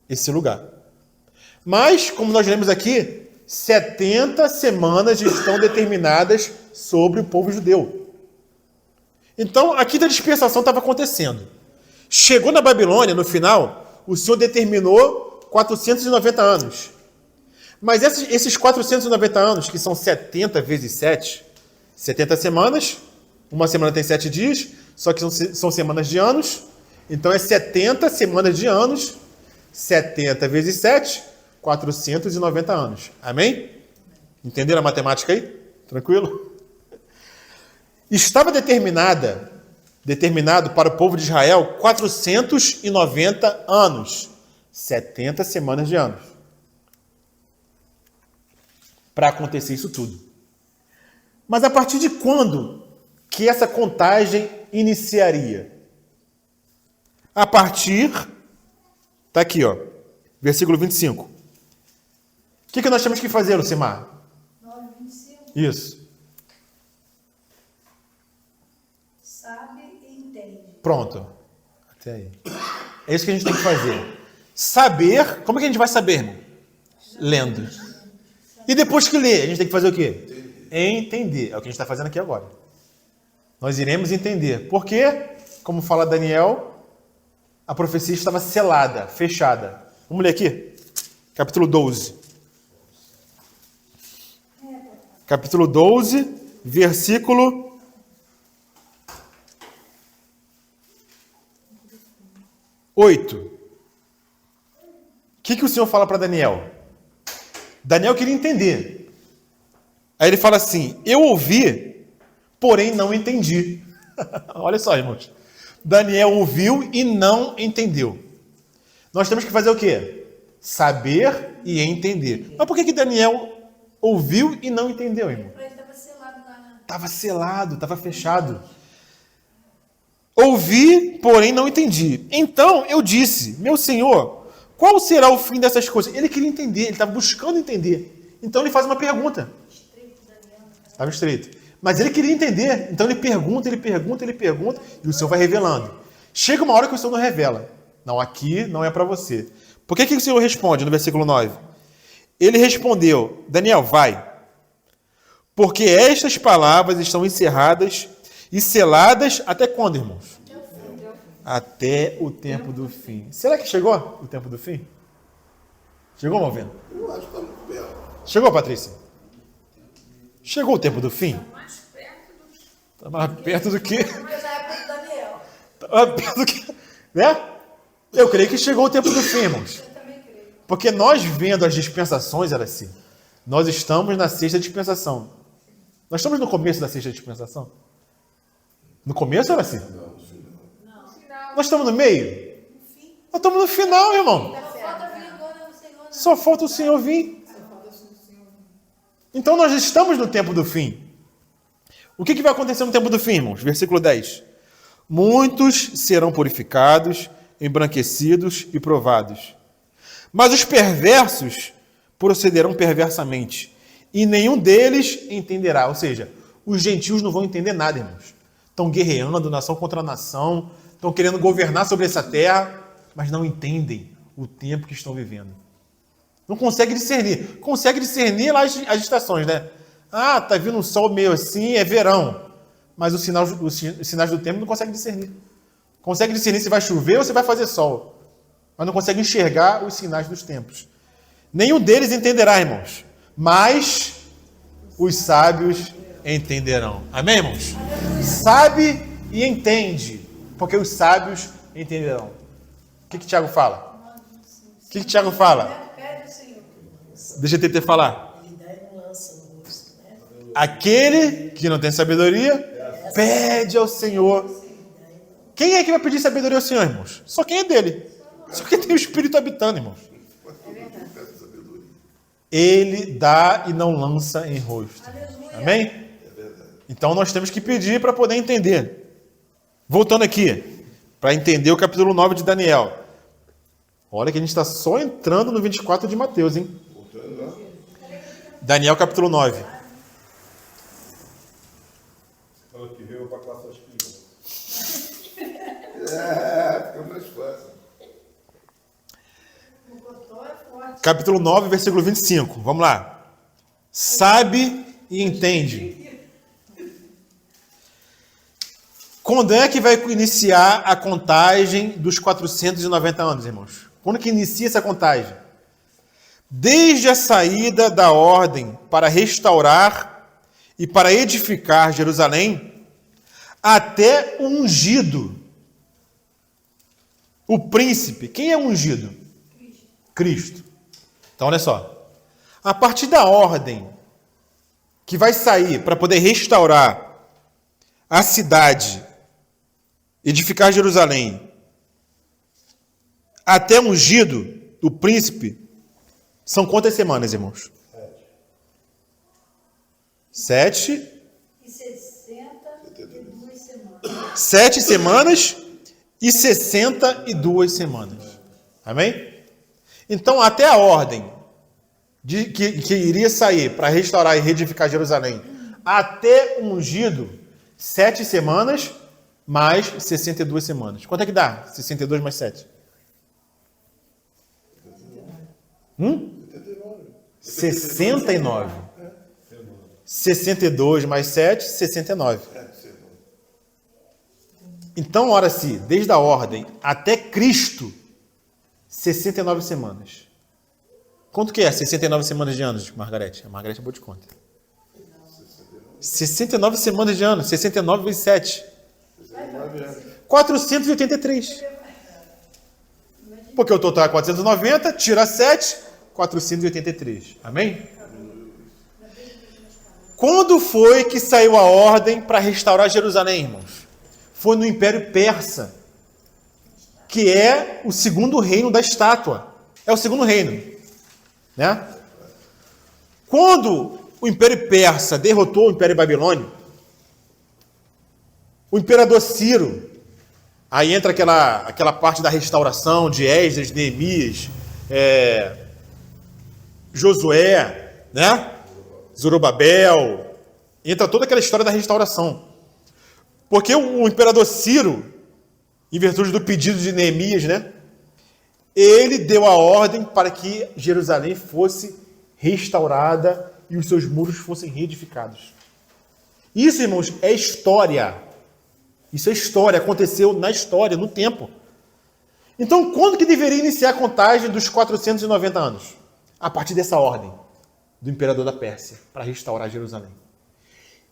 esse lugar. Mas, como nós lemos aqui, 70 semanas estão determinadas sobre o povo judeu. Então, aqui da dispersação estava acontecendo. Chegou na Babilônia, no final, o Senhor determinou 490 anos. Mas esses 490 anos, que são 70 vezes 7, 70 semanas, uma semana tem 7 dias, só que são semanas de anos, então é 70 semanas de anos, 70 vezes 7, 490 anos. Amém? Entenderam a matemática aí? Tranquilo? Estava determinado para o povo de Israel 490 anos, 70 semanas de anos, para acontecer isso tudo. Mas a partir de quando que essa contagem iniciaria? A partir, está aqui, ó, versículo 25. O que nós temos que fazer, Lucimar? 9:25. Isso. Sabe e entende. Pronto. Até aí. É isso que a gente tem que fazer. Saber. Como é que a gente vai saber, irmão? Lendo. E depois que ler, a gente tem que fazer o quê? Entender. É o que a gente está fazendo aqui agora. Nós iremos entender. Porque, como fala Daniel, a profecia estava selada, fechada. Vamos ler aqui? Capítulo 12. Capítulo 12, versículo 8. O que o Senhor fala para Daniel? Daniel queria entender. Aí ele fala assim: eu ouvi, porém não entendi. Olha só, irmãos. Daniel ouviu e não entendeu. Nós temos que fazer o quê? Saber e entender. Mas por que Daniel ouviu e não entendeu, irmão? Ele estava selado lá, né? Estava selado, estava fechado. Ouvi, porém não entendi. Então eu disse: meu senhor, qual será o fim dessas coisas? Ele queria entender, ele estava buscando entender. Então ele faz uma pergunta. Estava estreito. Mas ele queria entender. Então ele pergunta, e o Senhor vai revelando. Chega uma hora que o Senhor não revela. Não, aqui não é para você. Por que o Senhor responde no versículo 9? Ele respondeu: Daniel, vai. Porque estas palavras estão encerradas e seladas até quando, irmãos? Até o tempo do fim. Será que chegou o tempo do fim? Chegou, Malvino? Eu acho que está muito perto. Chegou, Patrícia? Chegou o tempo do fim? Mais perto do que. Está mais perto do que... Mas na época do Daniel. Tá mais perto do que... Né? Eu creio que chegou o tempo do fim, irmãos. Eu também creio. Porque nós vendo as dispensações, era assim. Nós estamos na sexta dispensação. Nós estamos no começo da sexta dispensação? No começo era assim? Nós estamos no meio? Nós estamos no final, irmão. Só falta vir agora o Senhor. Só falta o Senhor vir. Então nós estamos no tempo do fim. O que vai acontecer no tempo do fim, irmãos? Versículo 10. Muitos serão purificados, embranquecidos e provados. Mas os perversos procederão perversamente, e nenhum deles entenderá. Ou seja, os gentios não vão entender nada, irmãos. Estão guerreando, nação contra nação, estão querendo governar sobre essa terra, mas não entendem o tempo que estão vivendo. Não consegue discernir. Consegue discernir lá as estações, né? Ah, tá vindo um sol meio assim, é verão. Mas os sinais do tempo não consegue discernir. Consegue discernir se vai chover ou se vai fazer sol. Mas não consegue enxergar os sinais dos tempos. Nenhum deles entenderá, irmãos. Mas os sábios entenderão. Amém, irmãos? Sabe e entende. Porque os sábios entenderão. O que Tiago fala? O que Tiago fala? Pede o Senhor. Deixa eu te falar. Aquele que não tem sabedoria, pede ao Senhor. Quem é que vai pedir sabedoria ao Senhor, irmãos? Só quem é dele. Só quem tem o Espírito habitando, irmãos. Ele dá e não lança em rosto. Amém? Então nós temos que pedir para poder entender. Voltando aqui, para entender o capítulo 9 de Daniel. Olha que a gente está só entrando no 24 de Mateus, hein? Daniel capítulo 9. Falou que veio para classe fica mais fácil. Capítulo 9, versículo 25. Vamos lá. Sabe e entende. Quando é que vai iniciar a contagem dos 490 anos, irmãos? Quando que inicia essa contagem? Desde a saída da ordem para restaurar e para edificar Jerusalém, até o ungido. O príncipe. Quem é ungido? Cristo. Então, olha só. A partir da ordem que vai sair para poder restaurar a cidade, edificar Jerusalém, até ungido, o príncipe, são quantas semanas, irmãos? 7. E 62 semanas. 7 semanas e 62 semanas. Amém? Então, até a ordem que iria sair para restaurar e reedificar Jerusalém, até o ungido, 7 semanas mais 62 semanas. Quanto é que dá? 62 mais 7? 69. 62 mais 7, 69. Então, ora-se, desde a ordem até Cristo, 69 semanas. Quanto que é 69 semanas de anos, Margarete? A Margarete é boa de conta. 69 semanas de anos. 69 vezes 7. 483. Porque o total é 490, tira 7, 483. Amém? Quando foi que saiu a ordem para restaurar Jerusalém, irmãos? Foi no Império Persa, que é o segundo reino da estátua. É o segundo reino, né? Quando o Império Persa derrotou o Império Babilônio, o imperador Ciro, aí entra aquela parte da restauração de Esdras, Neemias, Josué, né? Zorobabel, entra toda aquela história da restauração. Porque o imperador Ciro, em virtude do pedido de Neemias, né? Ele deu a ordem para que Jerusalém fosse restaurada e os seus muros fossem reedificados. Isso, irmãos, é história. Isso é história, aconteceu na história, no tempo. Então, quando que deveria iniciar a contagem dos 490 anos? A partir dessa ordem do imperador da Pérsia, para restaurar Jerusalém.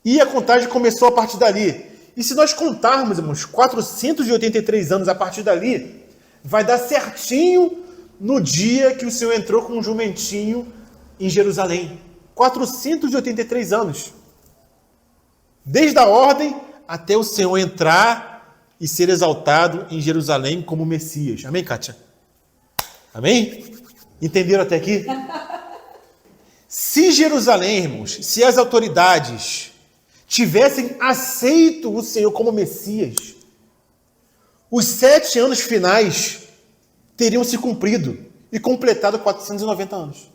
E a contagem começou a partir dali. E se nós contarmos, irmãos, 483 anos a partir dali, vai dar certinho no dia que o Senhor entrou com um jumentinho em Jerusalém. 483 anos. Desde a ordem até o Senhor entrar e ser exaltado em Jerusalém como Messias. Amém, Kátia? Amém? Entenderam até aqui? Se Jerusalém, irmãos, se as autoridades tivessem aceito o Senhor como Messias, os 7 anos finais teriam se cumprido e completado 490 anos.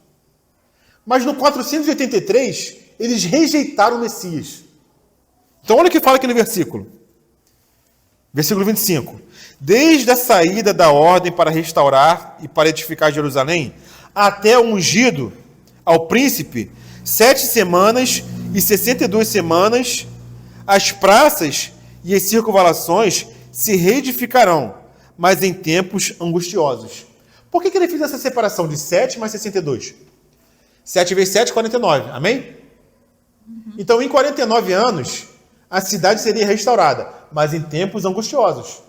Mas no 483, eles rejeitaram o Messias. Então olha o que fala aqui no versículo. Versículo 25. Desde a saída da ordem para restaurar e para edificar Jerusalém, até o ungido ao príncipe, 7 semanas e 62 semanas, as praças e as circunvalações se reedificarão, mas em tempos angustiosos. Por que ele fez essa separação de 7 mais 62? 7 vezes 7, 49. Amém? Então, em 49 anos, a cidade seria restaurada, mas em tempos angustiosos.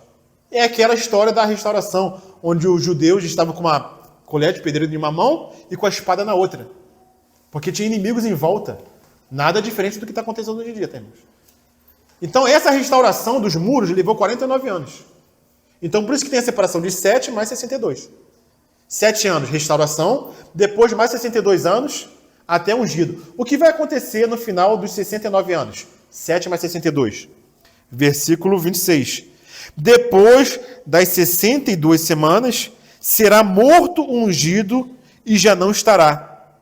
É aquela história da restauração, onde os judeus estavam com uma colher de pedreiro em uma mão e com a espada na outra. Porque tinha inimigos em volta. Nada diferente do que está acontecendo hoje em dia, irmãos. Então, essa restauração dos muros levou 49 anos. Então, por isso que tem a separação de 7 mais 62. 7 anos, restauração, depois mais 62 anos, até ungido. O que vai acontecer no final dos 69 anos? 7 mais 62. Versículo 26. Depois das 62 semanas, será morto o ungido e já não estará.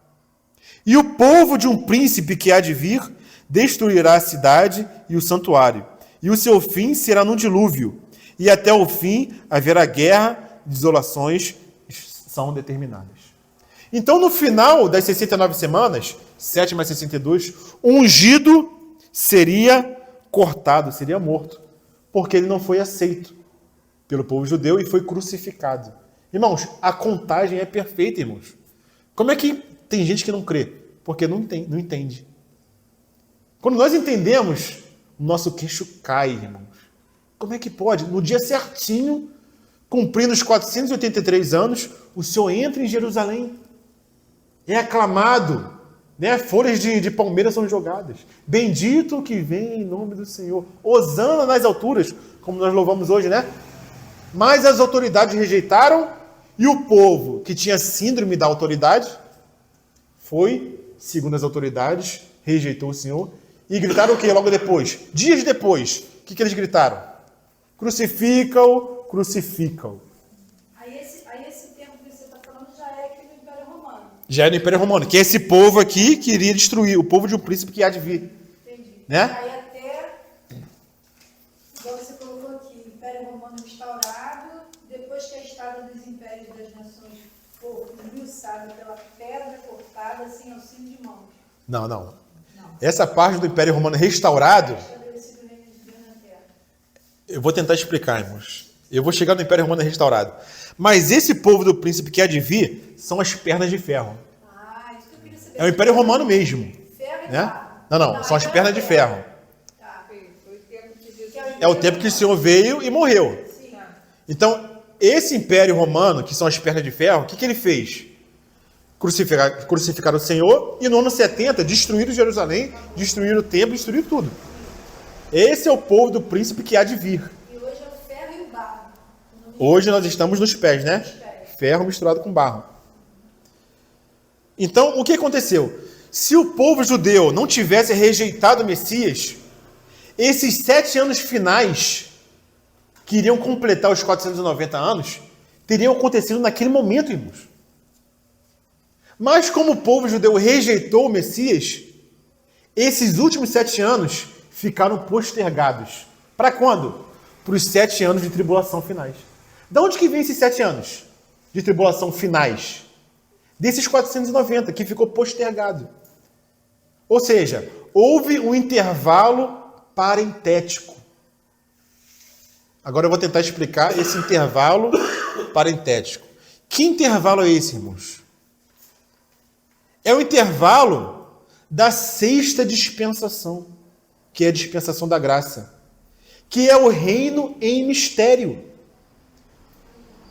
E o povo de um príncipe que há de vir destruirá a cidade e o santuário. E o seu fim será no dilúvio. E até o fim haverá guerra, desolações são determinadas. Então, no final das 69 semanas, 7 mais 62, o ungido seria cortado, seria morto, porque ele não foi aceito pelo povo judeu e foi crucificado. Irmãos, a contagem é perfeita, irmãos. Como é que tem gente que não crê? Porque não entende. Quando nós entendemos, o nosso queixo cai, irmãos. Como é que pode? No dia certinho, cumprindo os 483 anos, o Senhor entra em Jerusalém. É aclamado, né? Folhas de palmeira são jogadas. Bendito o que vem em nome do Senhor. Hosana nas alturas, como nós louvamos hoje, né? Mas as autoridades rejeitaram e o povo que tinha síndrome da autoridade foi, segundo as autoridades, rejeitou o Senhor e gritaram o que logo depois? Dias depois, o que eles gritaram? Crucifica-o, crucifica-o. Aí esse tempo que você está falando já é aqui no Império Romano. Já é no Império Romano, que é esse povo aqui que iria destruir, o povo de um príncipe que há de vir. Entendi. Né? Aí até, igual você colocou aqui, Império Romano restaurado, depois que a estada dos impérios das nações for esmiuçada pela pedra cortada sem auxílio de mãos. Não. Essa parte do Império Romano restaurado, Estabelecido o reino de Deus na terra. eu vou tentar explicar, irmãos. Eu vou chegar no Império Romano restaurado. Mas esse povo do príncipe que há de vir são as pernas de ferro. Isso que eu queria saber. É o Império Romano mesmo. Ferro e Né? barro. Não, são as pernas de ferro. Tá. Foi o tempo que Jesus... É o tempo que o Senhor veio e morreu. Sim. Então, esse Império Romano, que são as pernas de ferro, o que ele fez? Crucificar o Senhor e no ano 70 destruíram Jerusalém, destruíram o templo, destruíram tudo. Esse é o povo do príncipe que há de vir. E hoje é o ferro e o barro. Hoje nós estamos nos pés, né? Ferro misturado com barro. Então, o que aconteceu? Se o povo judeu não tivesse rejeitado o Messias, esses 7 anos finais, que iriam completar os 490 anos, teriam acontecido naquele momento, irmãos. Mas como o povo judeu rejeitou o Messias, esses últimos 7 anos ficaram postergados. Para quando? Para os 7 anos de tribulação finais. De onde que vem esses 7 anos de tribulação finais? Desses 490, que ficou postergado. Ou seja, houve um intervalo parentético. Agora eu vou tentar explicar esse intervalo parentético. Que intervalo é esse, irmãos? É o intervalo da sexta dispensação, que é a dispensação da graça, que é o reino em mistério.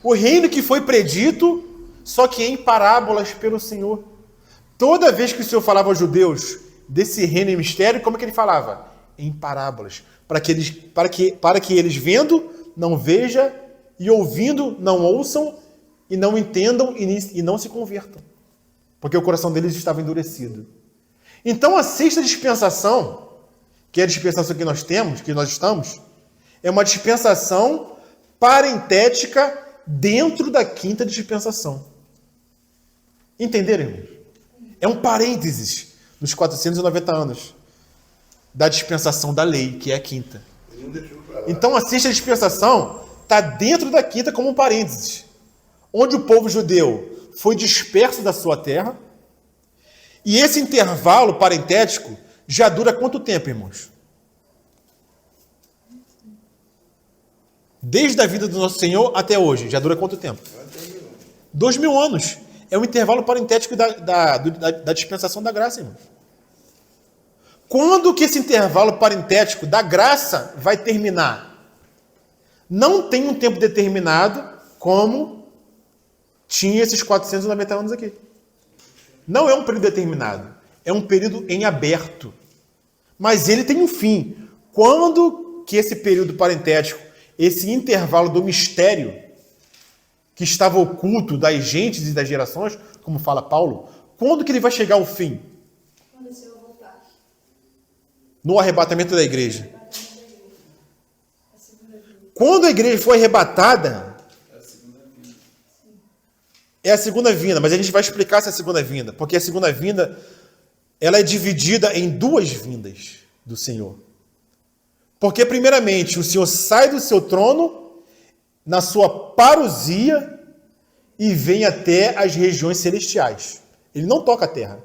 O reino que foi predito, só que em parábolas pelo Senhor. Toda vez que o Senhor falava aos judeus desse reino em mistério, como é que ele falava? Em parábolas. Para que eles vendo, não vejam, e ouvindo, não ouçam, e não entendam, e não se convertam. Porque o coração deles estava endurecido. Então a sexta dispensação, que é a dispensação que nós temos, que nós estamos, é uma dispensação parentética dentro da quinta dispensação. Entenderam, irmãos? É um parênteses nos 490 anos da dispensação da lei, que é a quinta. Então a sexta dispensação está dentro da quinta como um parênteses, onde o povo judeu foi disperso da sua terra, e esse intervalo parentético já dura quanto tempo, irmãos? Desde a vida do nosso Senhor até hoje, já dura quanto tempo? 2000 anos. É o intervalo parentético da dispensação da graça, irmãos. Quando que esse intervalo parentético da graça vai terminar? Não tem um tempo determinado, como tinha esses 490 anos aqui. Não é um período determinado. É um período em aberto. Mas ele tem um fim. Quando que esse período parentético, esse intervalo do mistério, que estava oculto das gentes e das gerações, como fala Paulo, quando que ele vai chegar ao fim? Quando o Senhor voltar. No arrebatamento da igreja. Quando a igreja foi arrebatada, é a segunda vinda, mas a gente vai explicar se é a segunda vinda, porque a segunda vinda, ela é dividida em duas vindas do Senhor. Porque, primeiramente, o Senhor sai do seu trono, na sua parousia, e vem até as regiões celestiais. Ele não toca a terra.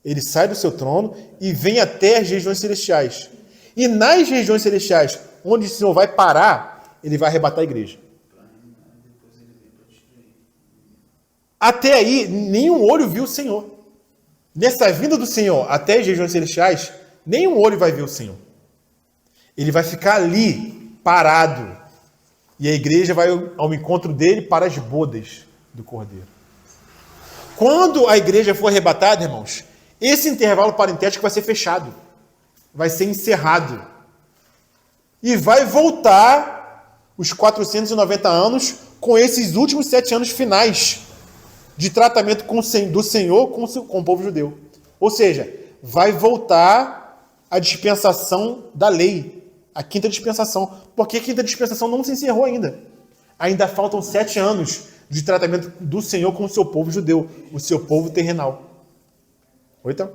Ele sai do seu trono e vem até as regiões celestiais. E nas regiões celestiais, onde o Senhor vai parar, ele vai arrebatar a igreja. Até aí, nenhum olho viu o Senhor. Nessa vinda do Senhor até as regiões celestiais, nenhum olho vai ver o Senhor. Ele vai ficar ali, parado. E a igreja vai ao encontro dele para as bodas do Cordeiro. Quando a igreja for arrebatada, irmãos, esse intervalo parentético vai ser fechado. Vai ser encerrado. E vai voltar os 490 anos com esses últimos 7 anos finais de tratamento do Senhor com o povo judeu. Ou seja, vai voltar a dispensação da lei, a quinta dispensação, porque a quinta dispensação não se encerrou ainda. Ainda faltam 7 anos de tratamento do Senhor com o seu povo judeu, o seu povo terrenal. Oi, então?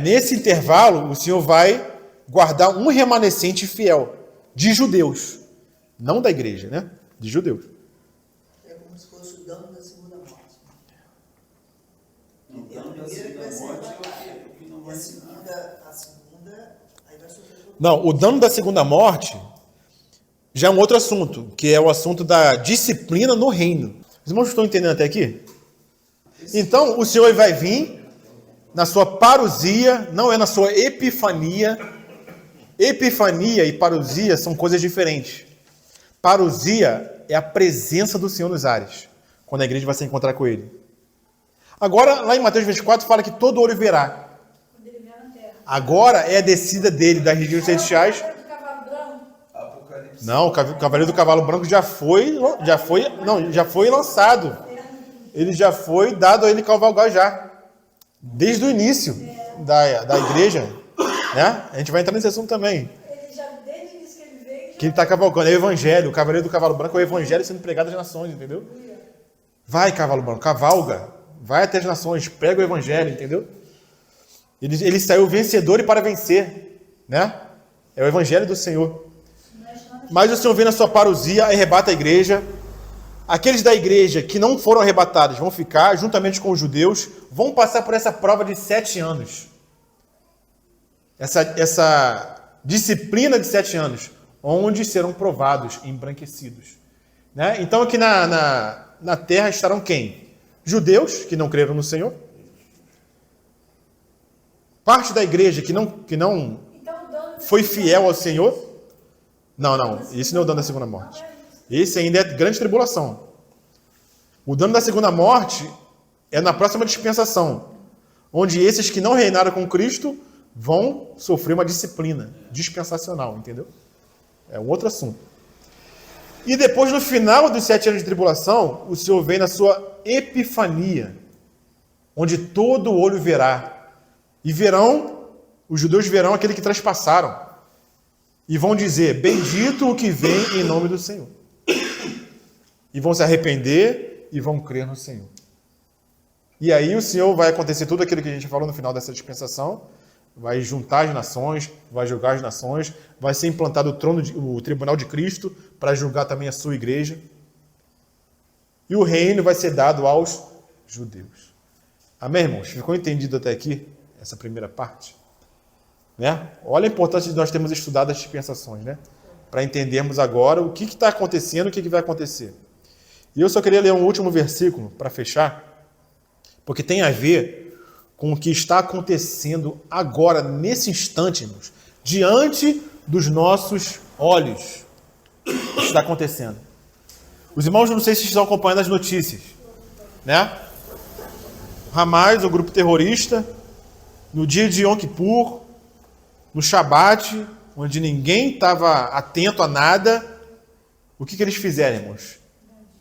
Nesse intervalo, o Senhor vai guardar um remanescente fiel de judeus, não da igreja, né? De judeus. É como se fosse o dano da segunda morte. O dano da segunda morte é o que não vai assinar. A segunda, aí vai sofrer todo mundo. Não, o dano da segunda morte já é um outro assunto, que é o assunto da disciplina no reino. Os irmãos estão entendendo até aqui? Então, o Senhor vai vir na sua parousia, não é na sua epifania. Epifania e parousia são coisas diferentes. Parousia é a presença do Senhor nos ares, quando a igreja vai se encontrar com ele. Agora, lá em Mateus 24, fala que todo olho verá. Quando ele vier na terra. Agora é a descida dele das regiões celestiais. Do cavalo branco. Apocalipse. Não, o Cavaleiro do Cavalo Branco já foi lançado. Ele já foi dado a ele cavalgar já. Desde o início da igreja. Né? A gente vai entrar nesse assunto também. Ele já, desde o início que ele veio, Que ele está cavalgando. É o evangelho. O Cavaleiro do Cavalo Branco é o evangelho sendo pregado às nações, entendeu? Vai, Cavalo Branco, cavalga. Vai até as nações, prega o evangelho, entendeu? Ele saiu vencedor e para vencer. Né? É o evangelho do Senhor. Mas o Senhor vem na sua parousia, arrebata a igreja. Aqueles da igreja que não foram arrebatados vão ficar, juntamente com os judeus, vão passar por essa prova de 7 anos. Essa disciplina de 7 anos, onde serão provados, embranquecidos. Né? Então aqui na terra estarão quem? Judeus, que não creram no Senhor. Parte da igreja que não Então, o dono da foi fiel ao Senhor. Não, esse não é o dano da segunda morte. Esse ainda é grande tribulação. O dano da segunda morte é na próxima dispensação, onde esses que não reinaram com Cristo vão sofrer uma disciplina dispensacional, entendeu? É um outro assunto. E depois, no final dos 7 anos de tribulação, o Senhor vem na sua epifania, onde todo olho verá. E verão, os judeus verão aquele que traspassaram. E vão dizer, bendito o que vem em nome do Senhor. E vão se arrepender e vão crer no Senhor. E aí o Senhor vai acontecer tudo aquilo que a gente falou no final dessa dispensação, vai juntar as nações, vai julgar as nações, vai ser implantado o tribunal de Cristo para julgar também a sua igreja. E o reino vai ser dado aos judeus. Amém, irmãos? Ficou entendido até aqui essa primeira parte? Né? Olha a importância de nós termos estudado as dispensações, né? Para entendermos agora o que está acontecendo, o que vai acontecer. E eu só queria ler um último versículo para fechar, porque tem a ver com o que está acontecendo agora, nesse instante, irmãos, diante dos nossos olhos. O que está acontecendo? Os irmãos, não sei se estão acompanhando as notícias, né? Hamas, o grupo terrorista, no dia de Yom Kippur, no Shabat, onde ninguém estava atento a nada, o que eles fizeram, irmãos?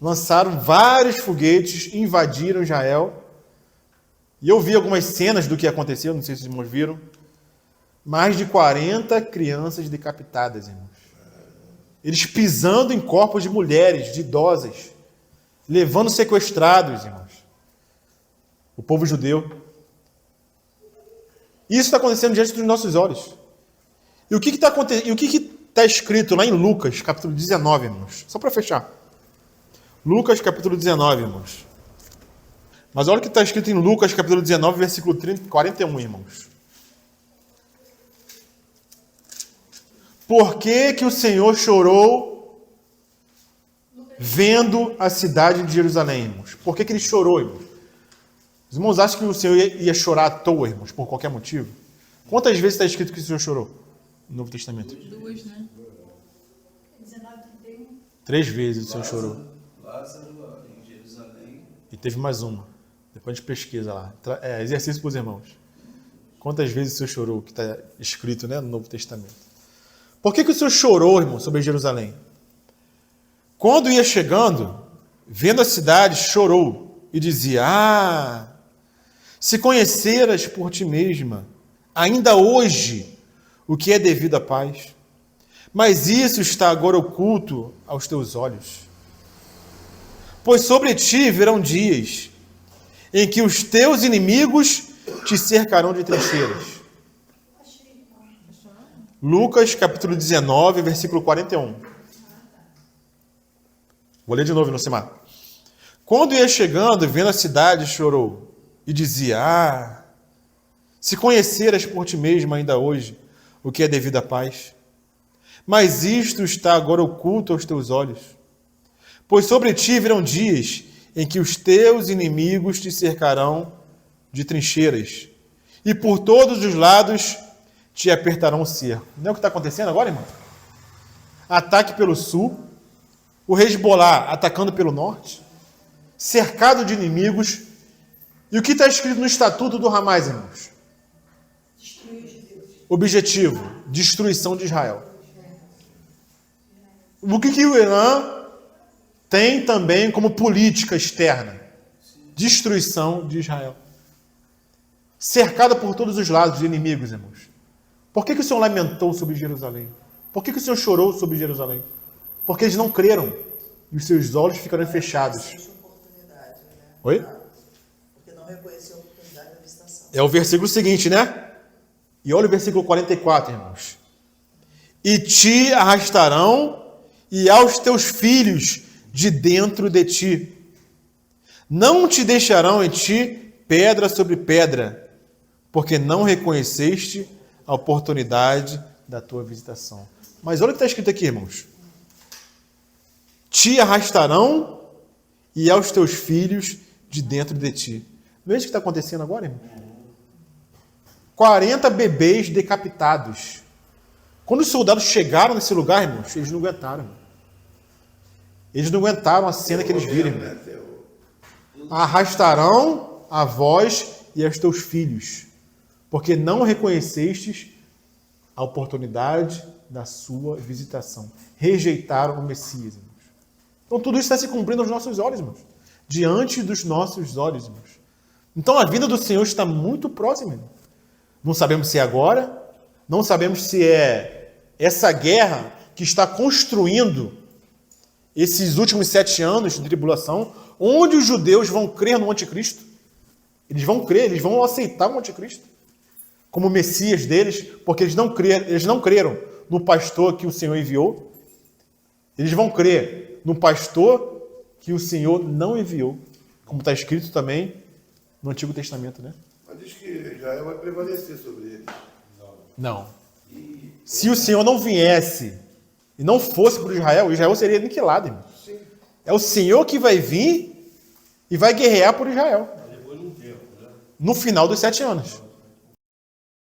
Lançaram vários foguetes, invadiram Israel. E eu vi algumas cenas do que aconteceu, não sei se os irmãos viram. Mais de 40 crianças decapitadas, irmãos. Eles pisando em corpos de mulheres, de idosas, levando sequestrados, irmãos. O povo judeu. Isso está acontecendo diante dos nossos olhos. E o que está acontecendo? E o que está escrito lá em Lucas, capítulo 19, irmãos? Só para fechar. Lucas, capítulo 19, irmãos. Mas olha o que está escrito em Lucas, capítulo 19, versículo 41, irmãos. Por que o Senhor chorou vendo a cidade de Jerusalém, irmãos? Por que ele chorou, irmãos? Os irmãos acham que o Senhor ia chorar à toa, irmãos, por qualquer motivo? Quantas vezes está escrito que o Senhor chorou no Novo Testamento? 2, né? 19:31. 3 vezes o Senhor chorou. Lázaro em Jerusalém. E teve mais uma. Depois a gente pesquisa lá. Exercício para os irmãos. Quantas vezes o Senhor chorou, que está escrito, né, no Novo Testamento? Por que o Senhor chorou, irmão, sobre Jerusalém? Quando ia chegando, vendo a cidade, chorou e dizia, se conheceras por ti mesma, ainda hoje, o que é devido à paz, mas isso está agora oculto aos teus olhos. Pois sobre ti virão dias em que os teus inimigos te cercarão de trincheiras. Lucas, capítulo 19, versículo 41. Vou ler de novo, não se mata. Quando ia chegando, vendo a cidade, chorou e dizia, se conheceras por ti mesmo ainda hoje o que é devido à paz, mas isto está agora oculto aos teus olhos. Pois sobre ti virão dias em que os teus inimigos te cercarão de trincheiras, e por todos os lados te apertarão o cerco. Não é o que está acontecendo agora, irmão? Ataque pelo sul, o Hezbollah atacando pelo norte, cercado de inimigos. E o que está escrito no estatuto do Hamas, irmãos? Objetivo, destruição de Israel. O que o Irã tem também como política externa? Destruição de Israel. Cercada por todos os lados de inimigos, irmãos. Por que o Senhor lamentou sobre Jerusalém? Por que o Senhor chorou sobre Jerusalém? Porque eles não creram e os seus olhos ficaram fechados. Oportunidade, né? Oi? Porque não reconheceu a oportunidade da visitação. É o versículo seguinte, né? E olha o versículo 44, irmãos. E te arrastarão e aos teus filhos de dentro de ti. Não te deixarão em ti pedra sobre pedra, porque não reconheceste a oportunidade da tua visitação. Mas olha o que está escrito aqui, irmãos. Te arrastarão e aos teus filhos de dentro de ti. Não é isso que está acontecendo agora, irmão? 40 bebês decapitados. Quando os soldados chegaram nesse lugar, irmãos, eles não aguentaram. Eles não aguentaram a cena que eles viram, irmão. Arrastarão a vós e aos teus filhos, porque não reconhecestes a oportunidade da sua visitação. Rejeitaram o Messias, irmãos. Então tudo isso está se cumprindo aos nossos olhos, irmãos. Diante dos nossos olhos, irmãos. Então a vinda do Senhor está muito próxima, irmãos. Não sabemos se é agora, não sabemos se é essa guerra que está construindo esses últimos 7 anos de tribulação, onde os judeus vão crer no anticristo. Eles vão crer, eles vão aceitar o anticristo como Messias deles, porque eles não creram no pastor que o Senhor enviou. Eles vão crer no pastor que o Senhor não enviou, como está escrito também no Antigo Testamento, né? Mas diz que Israel vai prevalecer sobre eles. Não. Se o Senhor não viesse e não fosse por Israel, Israel seria aniquilado, irmão. Sim. É o Senhor que vai vir e vai guerrear por Israel. Depois de um tempo, né? No final dos 7 anos.